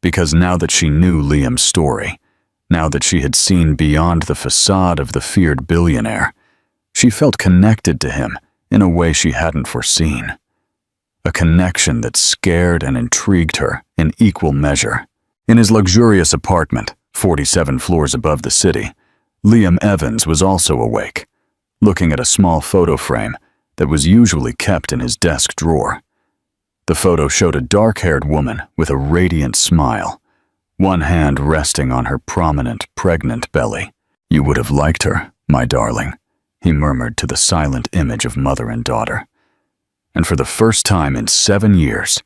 Because now that she knew Liam's story, now that she had seen beyond the facade of the feared billionaire, she felt connected to him in a way she hadn't foreseen. A connection that scared and intrigued her in equal measure. In his luxurious apartment, 47 floors above the city, Liam Evans was also awake, looking at a small photo frame that was usually kept in his desk drawer. The photo showed a dark-haired woman with a radiant smile, one hand resting on her prominent, pregnant belly. "You would have liked her, my darling," he murmured to the silent image of mother and daughter. And for the first time in 7 years,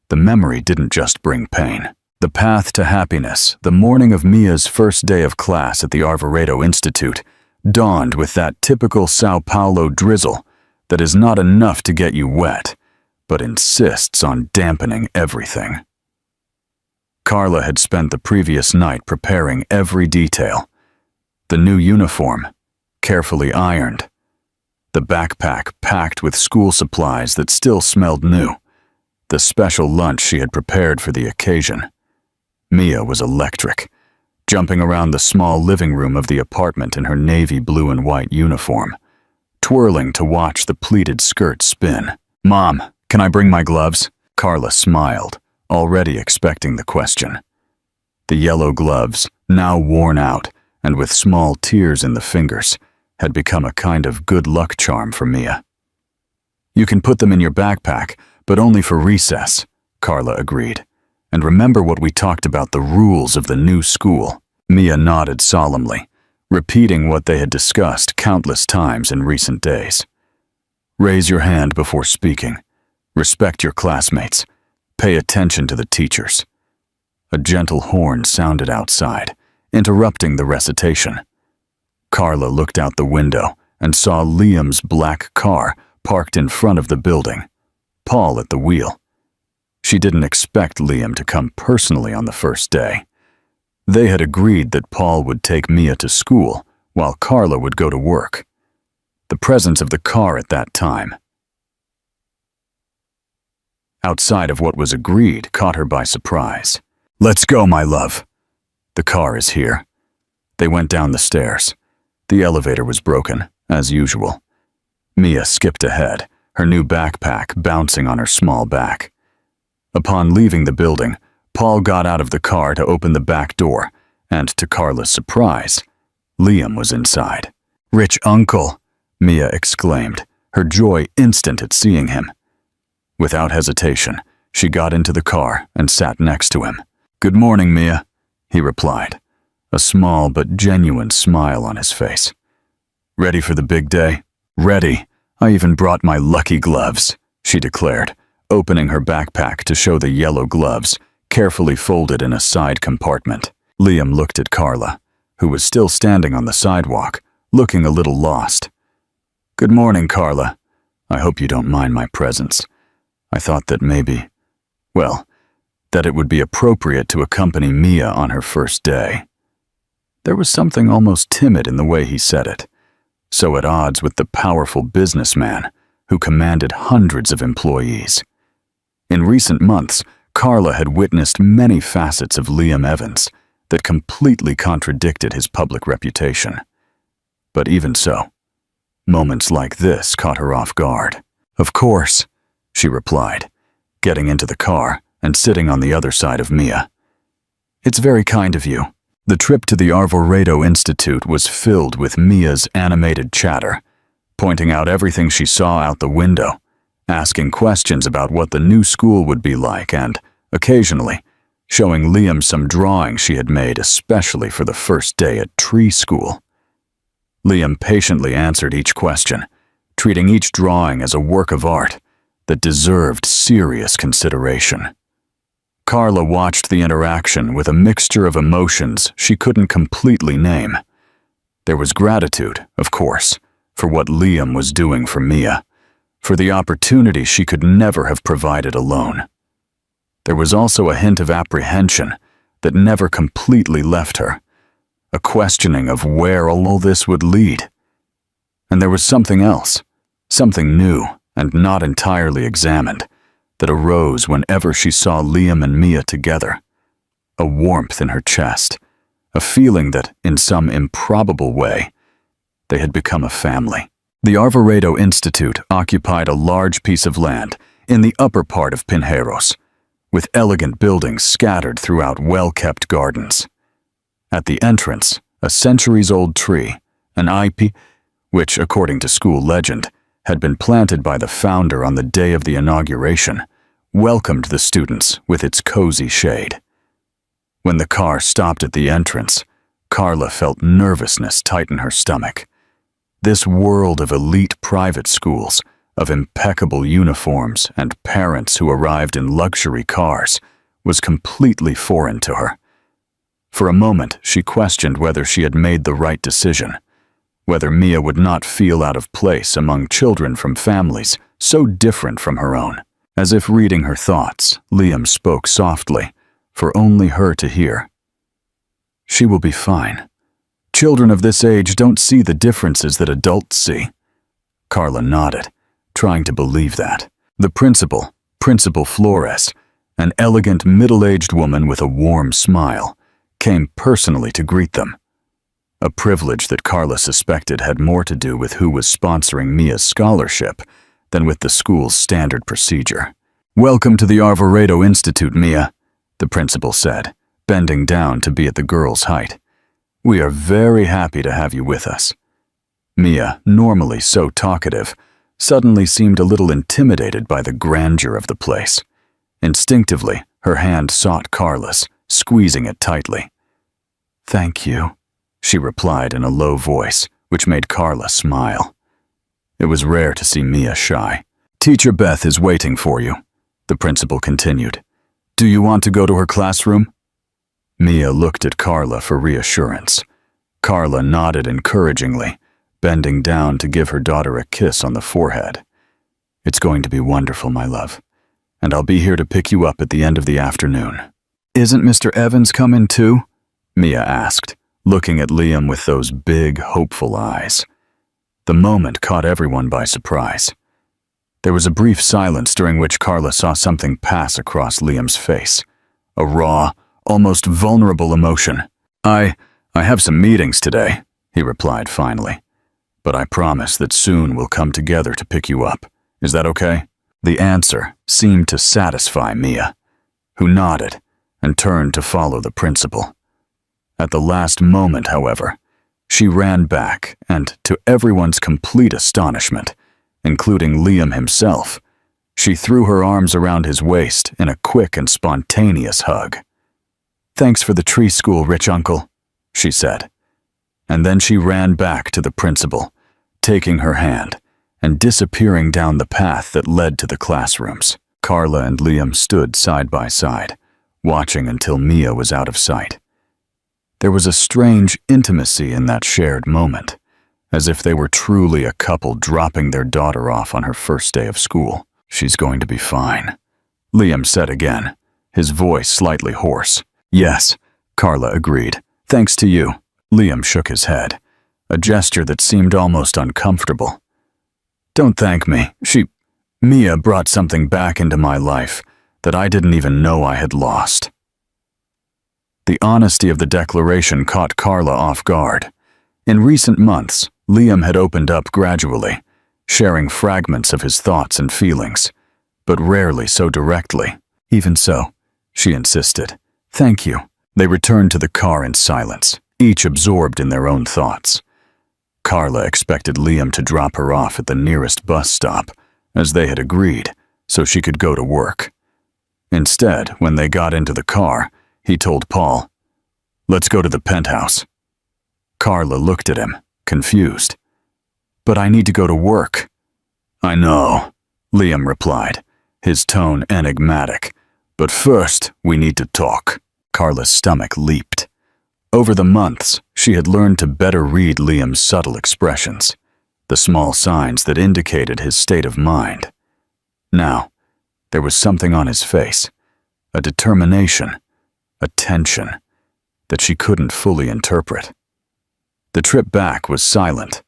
the memory didn't just bring pain. The path to happiness, the morning of Mia's first day of class at the Arvoredo Institute, dawned with that typical Sao Paulo drizzle that is not enough to get you wet, but insists on dampening everything. Carla had spent the previous night preparing every detail. The new uniform, carefully ironed. The backpack packed with school supplies that still smelled new. The special lunch she had prepared for the occasion. Mia was electric, jumping around the small living room of the apartment in her navy blue and white uniform, twirling to watch the pleated skirt spin. "Mom, can I bring my gloves?" Carla smiled, already expecting the question. The yellow gloves, now worn out and with small tears in the fingers, had become a kind of good luck charm for Mia. "You can put them in your backpack, but only for recess," Carla agreed. "And remember what we talked about the rules of the new school." Mia nodded solemnly, repeating what they had discussed countless times in recent days. "Raise your hand before speaking. Respect your classmates. Pay attention to the teachers." A gentle horn sounded outside, interrupting the recitation. Carla looked out the window and saw Liam's black car parked in front of the building, Paul at the wheel. She didn't expect Liam to come personally on the first day. They had agreed that Paul would take Mia to school while Carla would go to work. The presence of the car at that time, outside of what was agreed, caught her by surprise. "Let's go, my love. The car is here." They went down the stairs. The elevator was broken, as usual. Mia skipped ahead, her new backpack bouncing on her small back. Upon leaving the building, Paul got out of the car to open the back door, and to Carla's surprise, Liam was inside. "Rich uncle," Mia exclaimed, her joy instant at seeing him. Without hesitation, she got into the car and sat next to him. "Good morning, Mia," he replied, a small but genuine smile on his face. "Ready for the big day?" "Ready. I even brought my lucky gloves," she declared, opening her backpack to show the yellow gloves, carefully folded in a side compartment. Liam looked at Carla, who was still standing on the sidewalk, looking a little lost. "Good morning, Carla. I hope you don't mind my presence. I thought that maybe, that it would be appropriate to accompany Mia on her first day." There was something almost timid in the way he said it, so at odds with the powerful businessman who commanded hundreds of employees. In recent months, Carla had witnessed many facets of Liam Evans that completely contradicted his public reputation. But even so, moments like this caught her off guard. "Of course," she replied, getting into the car and sitting on the other side of Mia. "It's very kind of you." The trip to the Arvoredo Institute was filled with Mia's animated chatter, pointing out everything she saw out the window, asking questions about what the new school would be like, and, occasionally, showing Liam some drawings she had made especially for the first day at tree school. Liam patiently answered each question, treating each drawing as a work of art that deserved serious consideration. Carla watched the interaction with a mixture of emotions she couldn't completely name. There was gratitude, of course, for what Liam was doing for Mia, for the opportunity she could never have provided alone. There was also a hint of apprehension that never completely left her, a questioning of where all this would lead. And there was something else, something new and not entirely examined, that arose whenever she saw Liam and Mia together. A warmth in her chest, a feeling that, in some improbable way, they had become a family. The Arvoredo Institute occupied a large piece of land in the upper part of Pinheiros, with elegant buildings scattered throughout well-kept gardens. At the entrance, a centuries-old tree, an ivy, which, according to school legend, had been planted by the founder on the day of the inauguration, welcomed the students with its cozy shade. When the car stopped at the entrance, Carla felt nervousness tighten her stomach. This world of elite private schools, of impeccable uniforms and parents who arrived in luxury cars, was completely foreign to her. For a moment, she questioned whether she had made the right decision, whether Mia would not feel out of place among children from families so different from her own. As if reading her thoughts, Liam spoke softly, for only her to hear. "She will be fine. Children of this age don't see the differences that adults see." Carla nodded, trying to believe that. The principal, Principal Flores, an elegant middle-aged woman with a warm smile, came personally to greet them. A privilege that Carla suspected had more to do with who was sponsoring Mia's scholarship than with the school's standard procedure. "Welcome to the Arvoredo Institute, Mia," the principal said, bending down to be at the girl's height. "We are very happy to have you with us." Mia, normally so talkative, suddenly seemed a little intimidated by the grandeur of the place. Instinctively, her hand sought Carla's, squeezing it tightly. "Thank you," she replied in a low voice, which made Carla smile. It was rare to see Mia shy. "Teacher Beth is waiting for you," the principal continued. "Do you want to go to her classroom?" Mia looked at Carla for reassurance. Carla nodded encouragingly, bending down to give her daughter a kiss on the forehead. "It's going to be wonderful, my love, and I'll be here to pick you up at the end of the afternoon." "Isn't Mr. Evans coming too?" Mia asked, looking at Liam with those big, hopeful eyes. The moment caught everyone by surprise. There was a brief silence during which Carla saw something pass across Liam's face. A raw, almost vulnerable emotion. I have some meetings today," he replied finally. "But I promise that soon we'll come together to pick you up. Is that okay?" The answer seemed to satisfy Mia, who nodded and turned to follow the principal. At the last moment, however, she ran back and, to everyone's complete astonishment, including Liam himself, she threw her arms around his waist in a quick and spontaneous hug. "Thanks for the tree school, rich uncle," she said. And then she ran back to the principal, taking her hand and disappearing down the path that led to the classrooms. Carla and Liam stood side by side, watching until Mia was out of sight. There was a strange intimacy in that shared moment, as if they were truly a couple dropping their daughter off on her first day of school. "She's going to be fine," Liam said again, his voice slightly hoarse. "Yes," Carla agreed. "Thanks to you." Liam shook his head, a gesture that seemed almost uncomfortable. "Don't thank me. Mia brought something back into my life that I didn't even know I had lost." The honesty of the declaration caught Carla off guard. In recent months, Liam had opened up gradually, sharing fragments of his thoughts and feelings, but rarely so directly. "Even so," she insisted. "Thank you." They returned to the car in silence, each absorbed in their own thoughts. Carla expected Liam to drop her off at the nearest bus stop, as they had agreed, so she could go to work. Instead, when they got into the car, he told Paul, "Let's go to the penthouse." Carla looked at him, confused. "But I need to go to work." "I know," Liam replied, his tone enigmatic. "But first, we need to talk." Carla's stomach leaped. Over the months, she had learned to better read Liam's subtle expressions, the small signs that indicated his state of mind. Now, there was something on his face, a determination, a tension, that she couldn't fully interpret. The trip back was silent,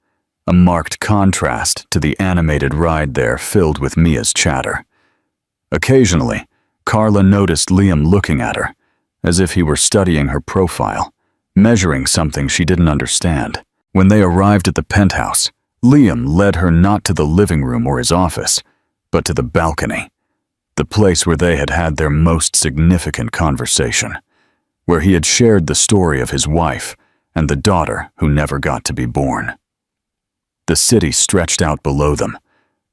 a marked contrast to the animated ride there filled with Mia's chatter. Occasionally, Carla noticed Liam looking at her, as if he were studying her profile, measuring something she didn't understand. When they arrived at the penthouse, Liam led her not to the living room or his office, but to the balcony, the place where they had had their most significant conversation, where he had shared the story of his wife and the daughter who never got to be born. The city stretched out below them,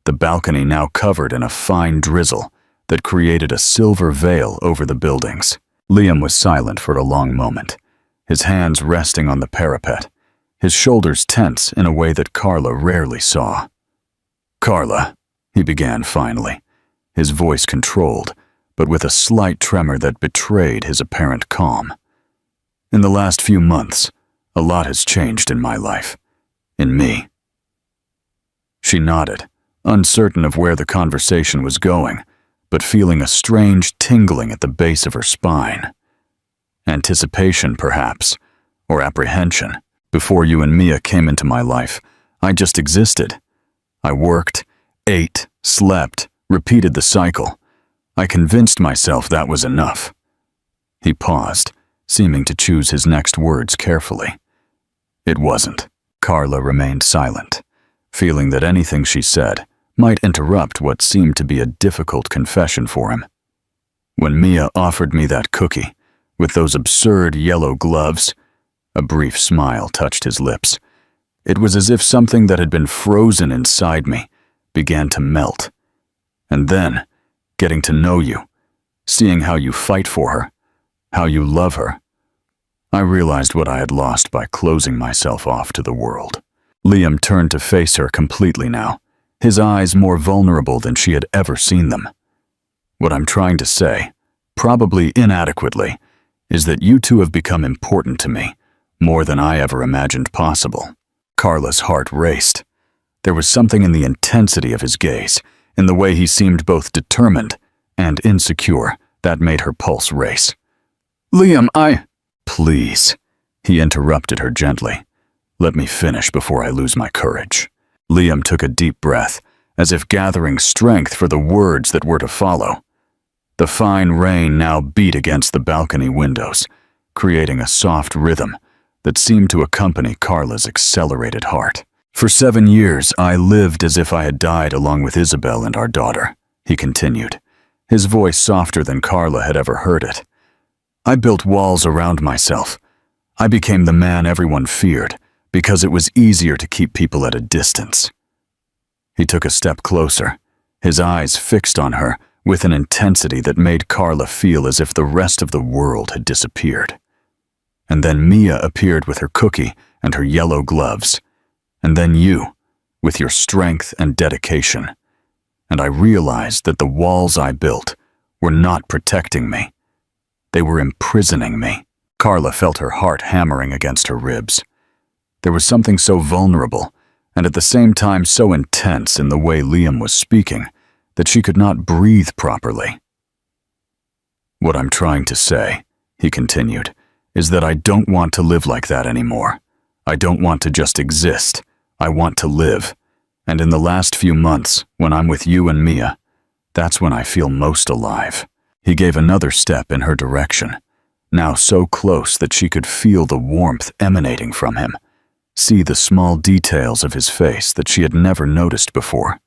the balcony now covered in a fine drizzle that created a silver veil over the buildings. Liam was silent for a long moment, his hands resting on the parapet, his shoulders tense in a way that Carla rarely saw. "Carla," he began finally, his voice controlled, but with a slight tremor that betrayed his apparent calm. "In the last few months, a lot has changed in my life, in me." She nodded, uncertain of where the conversation was going, but feeling a strange tingling at the base of her spine. Anticipation, perhaps, or apprehension. Before you and Mia came into my life, I just existed. I worked, ate, slept, repeated the cycle. I convinced myself that was enough. He paused, seeming to choose his next words carefully. It wasn't. Carla remained silent, feeling that anything she said might interrupt what seemed to be a difficult confession for him. When Mia offered me that cookie, with those absurd yellow gloves, a brief smile touched his lips. It was as if something that had been frozen inside me began to melt. And then, getting to know you, seeing how you fight for her, how you love her, I realized what I had lost by closing myself off to the world. Liam turned to face her completely now, his eyes more vulnerable than she had ever seen them. What I'm trying to say, probably inadequately, is that you two have become important to me, more than I ever imagined possible. Carla's heart raced. There was something in the intensity of his gaze, in the way he seemed both determined and insecure, that made her pulse race. Liam, Please, he interrupted her gently. Let me finish before I lose my courage. Liam took a deep breath, as if gathering strength for the words that were to follow. The fine rain now beat against the balcony windows, creating a soft rhythm that seemed to accompany Carla's accelerated heart. For 7 years, I lived as if I had died along with Isabel and our daughter, he continued, his voice softer than Carla had ever heard it. I built walls around myself. I became the man everyone feared because it was easier to keep people at a distance. He took a step closer, his eyes fixed on her with an intensity that made Carla feel as if the rest of the world had disappeared. And then Mia appeared with her cookie and her yellow gloves. And then you, with your strength and dedication. And I realized that the walls I built were not protecting me. They were imprisoning me. Carla felt her heart hammering against her ribs. There was something so vulnerable, and at the same time so intense in the way Liam was speaking, that she could not breathe properly. What I'm trying to say, he continued, is that I don't want to live like that anymore. I don't want to just exist. I want to live. And in the last few months, when I'm with you and Mia, that's when I feel most alive. He gave another step in her direction, now so close that she could feel the warmth emanating from him, see the small details of his face that she had never noticed before.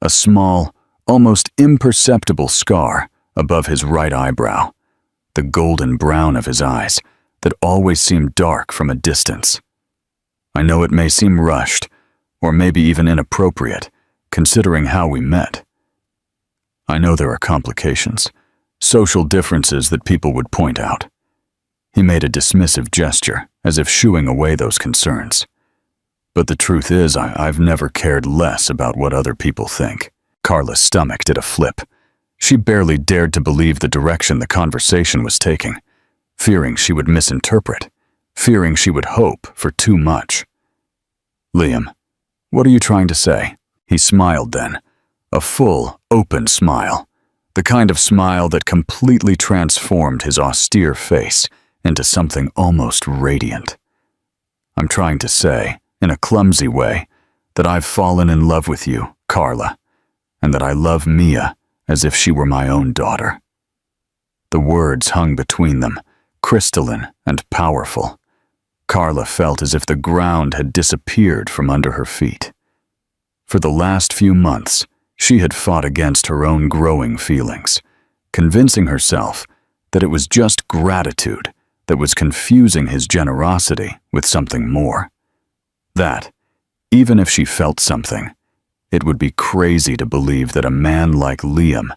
A small, almost imperceptible scar above his right eyebrow, the golden brown of his eyes that always seemed dark from a distance. I know it may seem rushed, or maybe even inappropriate, considering how we met. I know there are complications, social differences that people would point out. He made a dismissive gesture, as if shooing away those concerns. But the truth is, I've never cared less about what other people think. Carla's stomach did a flip. She barely dared to believe the direction the conversation was taking, fearing she would misinterpret, fearing she would hope for too much. Liam, what are you trying to say? He smiled then, a full, open smile, the kind of smile that completely transformed his austere face into something almost radiant. I'm trying to say, in a clumsy way, that I've fallen in love with you, Carla, and that I love Mia as if she were my own daughter. The words hung between them, crystalline and powerful. Carla felt as if the ground had disappeared from under her feet. For the last few months, she had fought against her own growing feelings, convincing herself that it was just gratitude that was confusing his generosity with something more. That, even if she felt something, it would be crazy to believe that a man like Liam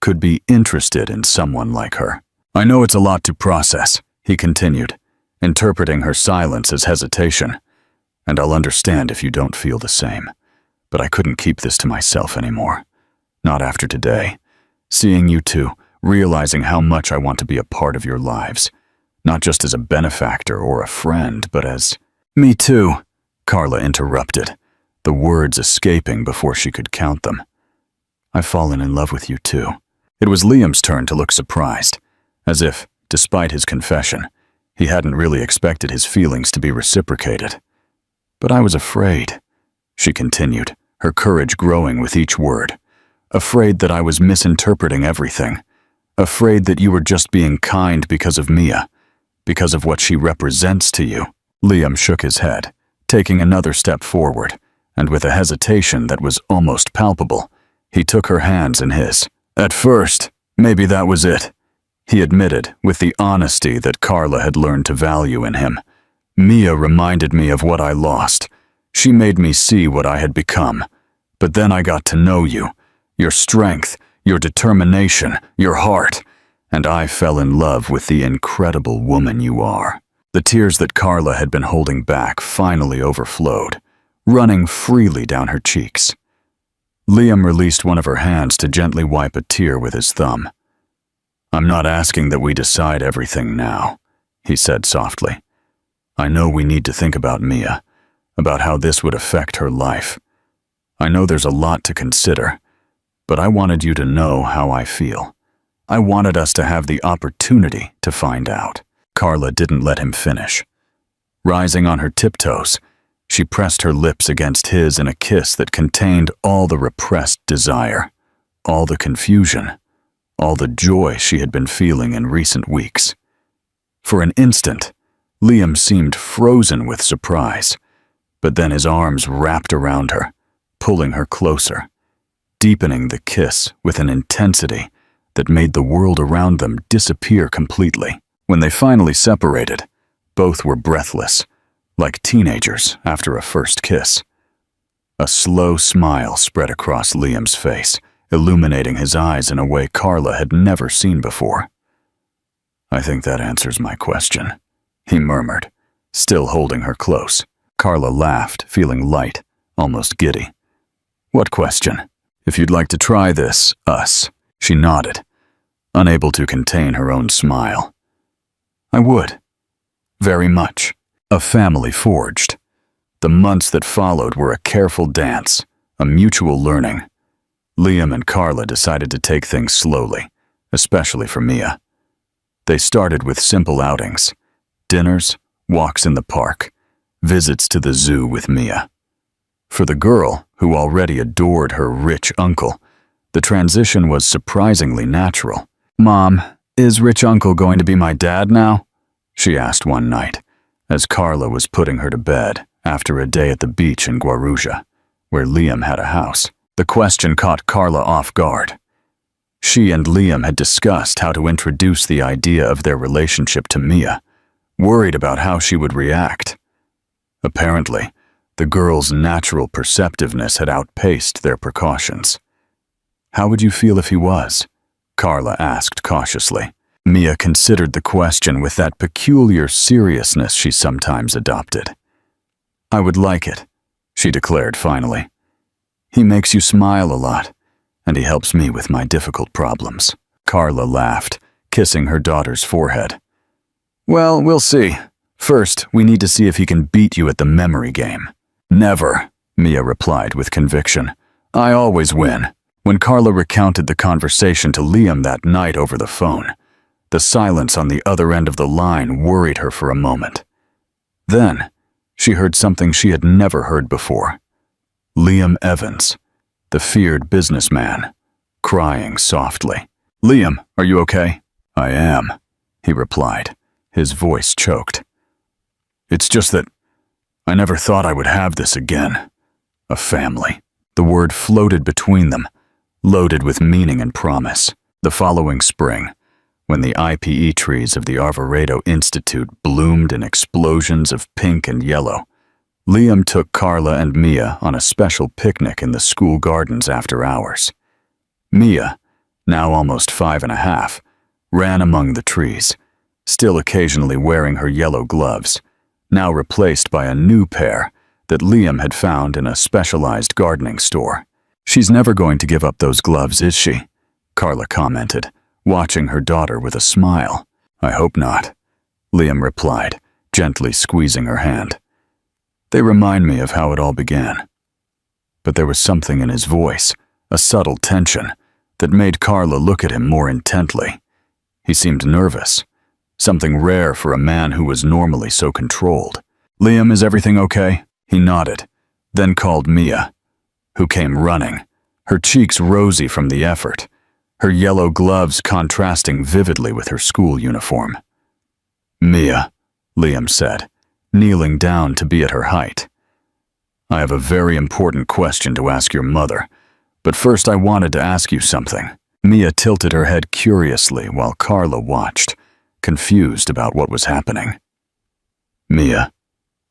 could be interested in someone like her. I know it's a lot to process, he continued, interpreting her silence as hesitation, and I'll understand if you don't feel the same. But I couldn't keep this to myself anymore. Not after today. Seeing you two, realizing how much I want to be a part of your lives. Not just as a benefactor or a friend, but as... Me too, Carla interrupted, the words escaping before she could count them. I've fallen in love with you too. It was Liam's turn to look surprised, as if, Despite his confession, he hadn't really expected his feelings to be reciprocated. "But I was afraid," she continued, her courage growing with each word. "Afraid that I was misinterpreting everything. Afraid that you were just being kind because of Mia, because of what she represents to you." Liam shook his head, taking another step forward, and with a hesitation that was almost palpable, he took her hands in his. "At first, maybe that was it," he admitted with the honesty that Carla had learned to value in him. "Mia reminded me of what I lost. She made me see what I had become. But then I got to know you, your strength, your determination, your heart, and I fell in love with the incredible woman you are." The tears that Carla had been holding back finally overflowed, running freely down her cheeks. Liam released one of her hands to gently wipe a tear with his thumb. "I'm not asking that we decide everything now," he said softly. "I know we need to think about Mia, about how this would affect her life. I know there's a lot to consider, but I wanted you to know how I feel. I wanted us to have the opportunity to find out." Carla didn't let him finish. Rising on her tiptoes, she pressed her lips against his in a kiss that contained all the repressed desire, all the confusion, all the joy she had been feeling in recent weeks. For an instant, Liam seemed frozen with surprise, but then his arms wrapped around her, pulling her closer, deepening the kiss with an intensity that made the world around them disappear completely. When they finally separated, both were breathless, like teenagers after a first kiss. A slow smile spread across Liam's face, illuminating his eyes in a way Carla had never seen before. "I think that answers my question," he murmured, still holding her close. Carla laughed, feeling light, almost giddy. "What question?" "If you'd like to try this, us," she nodded, unable to contain her own smile. "I would. Very much." A family forged. The months that followed were a careful dance, a mutual learning. Liam and Carla decided to take things slowly, especially for Mia. They started with simple outings, dinners, walks in the park, visits to the zoo with Mia. For the girl, who already adored her rich uncle, the transition was surprisingly natural. "Mom, is rich uncle going to be my dad now?" she asked one night, as Carla was putting her to bed after a day at the beach in Guarujá, where Liam had a house. The question caught Carla off guard. She and Liam had discussed how to introduce the idea of their relationship to Mia, worried about how she would react. Apparently, the girl's natural perceptiveness had outpaced their precautions. "How would you feel if he was?" Carla asked cautiously. Mia considered the question with that peculiar seriousness she sometimes adopted. "I would like it," she declared finally. "He makes you smile a lot, and he helps me with my difficult problems." Carla laughed, kissing her daughter's forehead. "Well, we'll see. First, we need to see if he can beat you at the memory game." "Never," Mia replied with conviction. "I always win." When Carla recounted the conversation to Liam that night over the phone, the silence on the other end of the line worried her for a moment. Then, she heard something she had never heard before. Liam Evans, the feared businessman, crying softly. "Liam, are you okay?" "I am," he replied, his voice choked. "It's just that I never thought I would have this again. A family." The word floated between them, loaded with meaning and promise. The following spring, when the IPE trees of the Arvoredo Institute bloomed in explosions of pink and yellow, Liam took Carla and Mia on a special picnic in the school gardens after hours. Mia, now almost 5.5, ran among the trees, still occasionally wearing her yellow gloves, now replaced by a new pair that Liam had found in a specialized gardening store. "She's never going to give up those gloves, is she?" Carla commented, watching her daughter with a smile. "I hope not," Liam replied, gently squeezing her hand. "They remind me of how it all began." But there was something in his voice, a subtle tension, that made Carla look at him more intently. He seemed nervous, something rare for a man who was normally so controlled. "Liam, is everything okay?" He nodded, then called Mia, who came running, her cheeks rosy from the effort, her yellow gloves contrasting vividly with her school uniform. "Mia," Liam said, kneeling down to be at her height. "I have a very important question to ask your mother, but first I wanted to ask you something." Mia tilted her head curiously while Carla watched, confused about what was happening. "Mia,"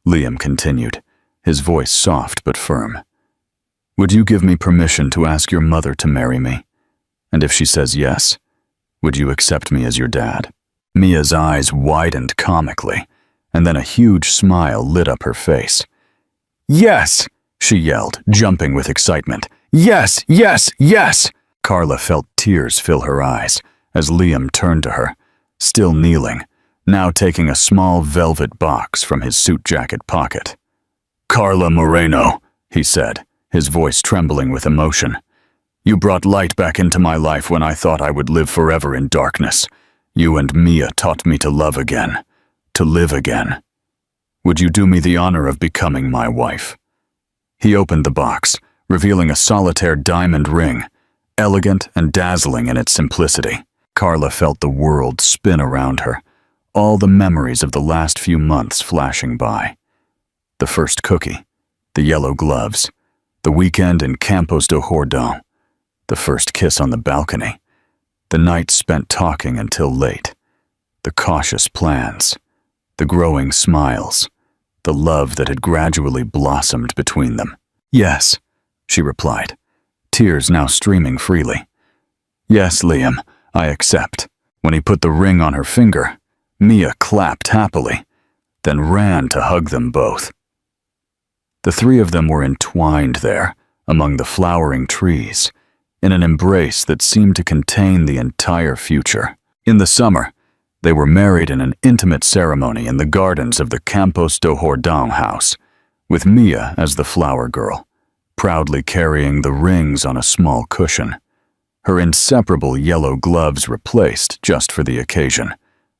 Liam continued, his voice soft but firm, "would you give me permission to ask your mother to marry me? And if she says yes, would you accept me as your dad?" Mia's eyes widened comically, and then a huge smile lit up her face. "Yes!" she yelled, jumping with excitement. "Yes, yes, yes!" Carla felt tears fill her eyes as Liam turned to her, still kneeling, now taking a small velvet box from his suit jacket pocket. "Carla Moreno," he said, his voice trembling with emotion. "You brought light back into my life when I thought I would live forever in darkness. You and Mia taught me to love again, to live again. Would you do me the honor of becoming my wife?" He opened the box, revealing a solitaire diamond ring, elegant and dazzling in its simplicity. Carla felt the world spin around her, all the memories of the last few months flashing by. The first cookie, the yellow gloves, the weekend in Campos do Jordão, the first kiss on the balcony, the night spent talking until late, the cautious plans, the growing smiles, the love that had gradually blossomed between them. "Yes," she replied, tears now streaming freely. "Yes, Liam, I accept." When he put the ring on her finger, Mia clapped happily, then ran to hug them both. The three of them were entwined there, among the flowering trees, in an embrace that seemed to contain the entire future. In the summer, they were married in an intimate ceremony in the gardens of the Campos do Jordão house, with Mia as the flower girl, proudly carrying the rings on a small cushion, her inseparable yellow gloves replaced just for the occasion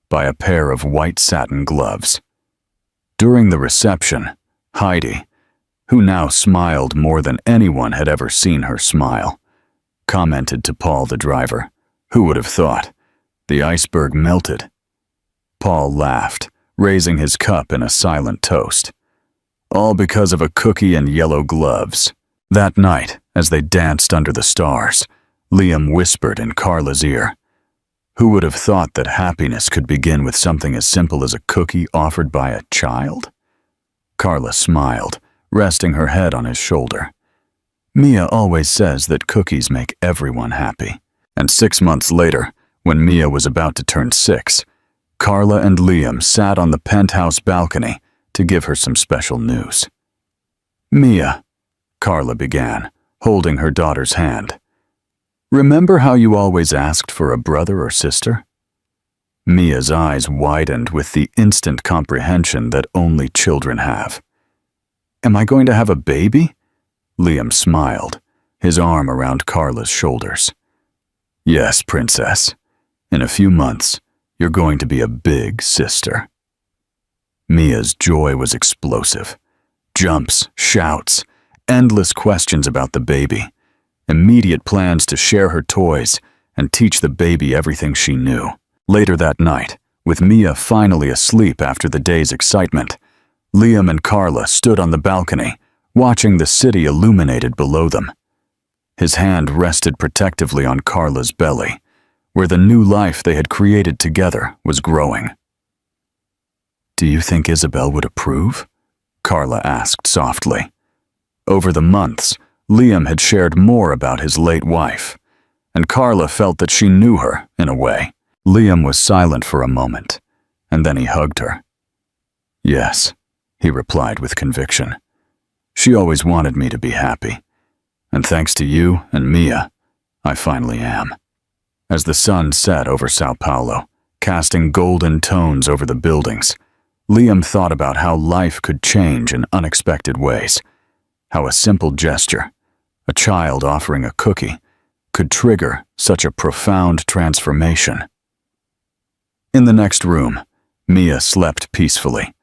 by a pair of white satin gloves. During the reception, Heidi, who now smiled more than anyone had ever seen her smile, commented to Paul the driver, "Who would have thought? The iceberg melted." Paul laughed, raising his cup in a silent toast. All because of a cookie and yellow gloves. That night, as they danced under the stars, Liam whispered in Carla's ear, "Who would have thought that happiness could begin with something as simple as a cookie offered by a child?" Carla smiled, resting her head on his shoulder. "Mia always says that cookies make everyone happy." And 6 months later, when Mia was about to turn 6, Carla and Liam sat on the penthouse balcony to give her some special news. "Mia," Carla began, holding her daughter's hand, "remember how you always asked for a brother or sister?" Mia's eyes widened with the instant comprehension that only children have. "Am I going to have a baby?" Liam smiled, his arm around Carla's shoulders. "Yes, princess. In a few months, you're going to be a big sister." Mia's joy was explosive. Jumps, shouts, endless questions about the baby, immediate plans to share her toys and teach the baby everything she knew. Later that night, with Mia finally asleep after the day's excitement, Liam and Carla stood on the balcony, watching the city illuminated below them. His hand rested protectively on Carla's belly, where the new life they had created together was growing. "Do you think Isabel would approve?" Carla asked softly. Over the months, Liam had shared more about his late wife, and Carla felt that she knew her in a way. Liam was silent for a moment, and then he hugged her. "Yes," he replied with conviction. "She always wanted me to be happy, and thanks to you and Mia, I finally am." As the sun set over Sao Paulo, casting golden tones over the buildings, Liam thought about how life could change in unexpected ways, how a simple gesture, a child offering a cookie, could trigger such a profound transformation. In the next room, Mia slept peacefully,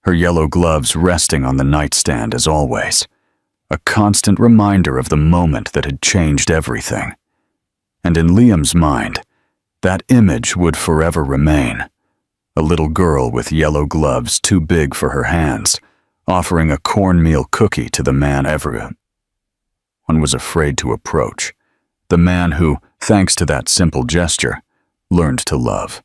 her yellow gloves resting on the nightstand as always, a constant reminder of the moment that had changed everything. And in Liam's mind, that image would forever remain. A little girl with yellow gloves too big for her hands, offering a cornmeal cookie to the man everyone was afraid to approach, the man who, thanks to that simple gesture, learned to love.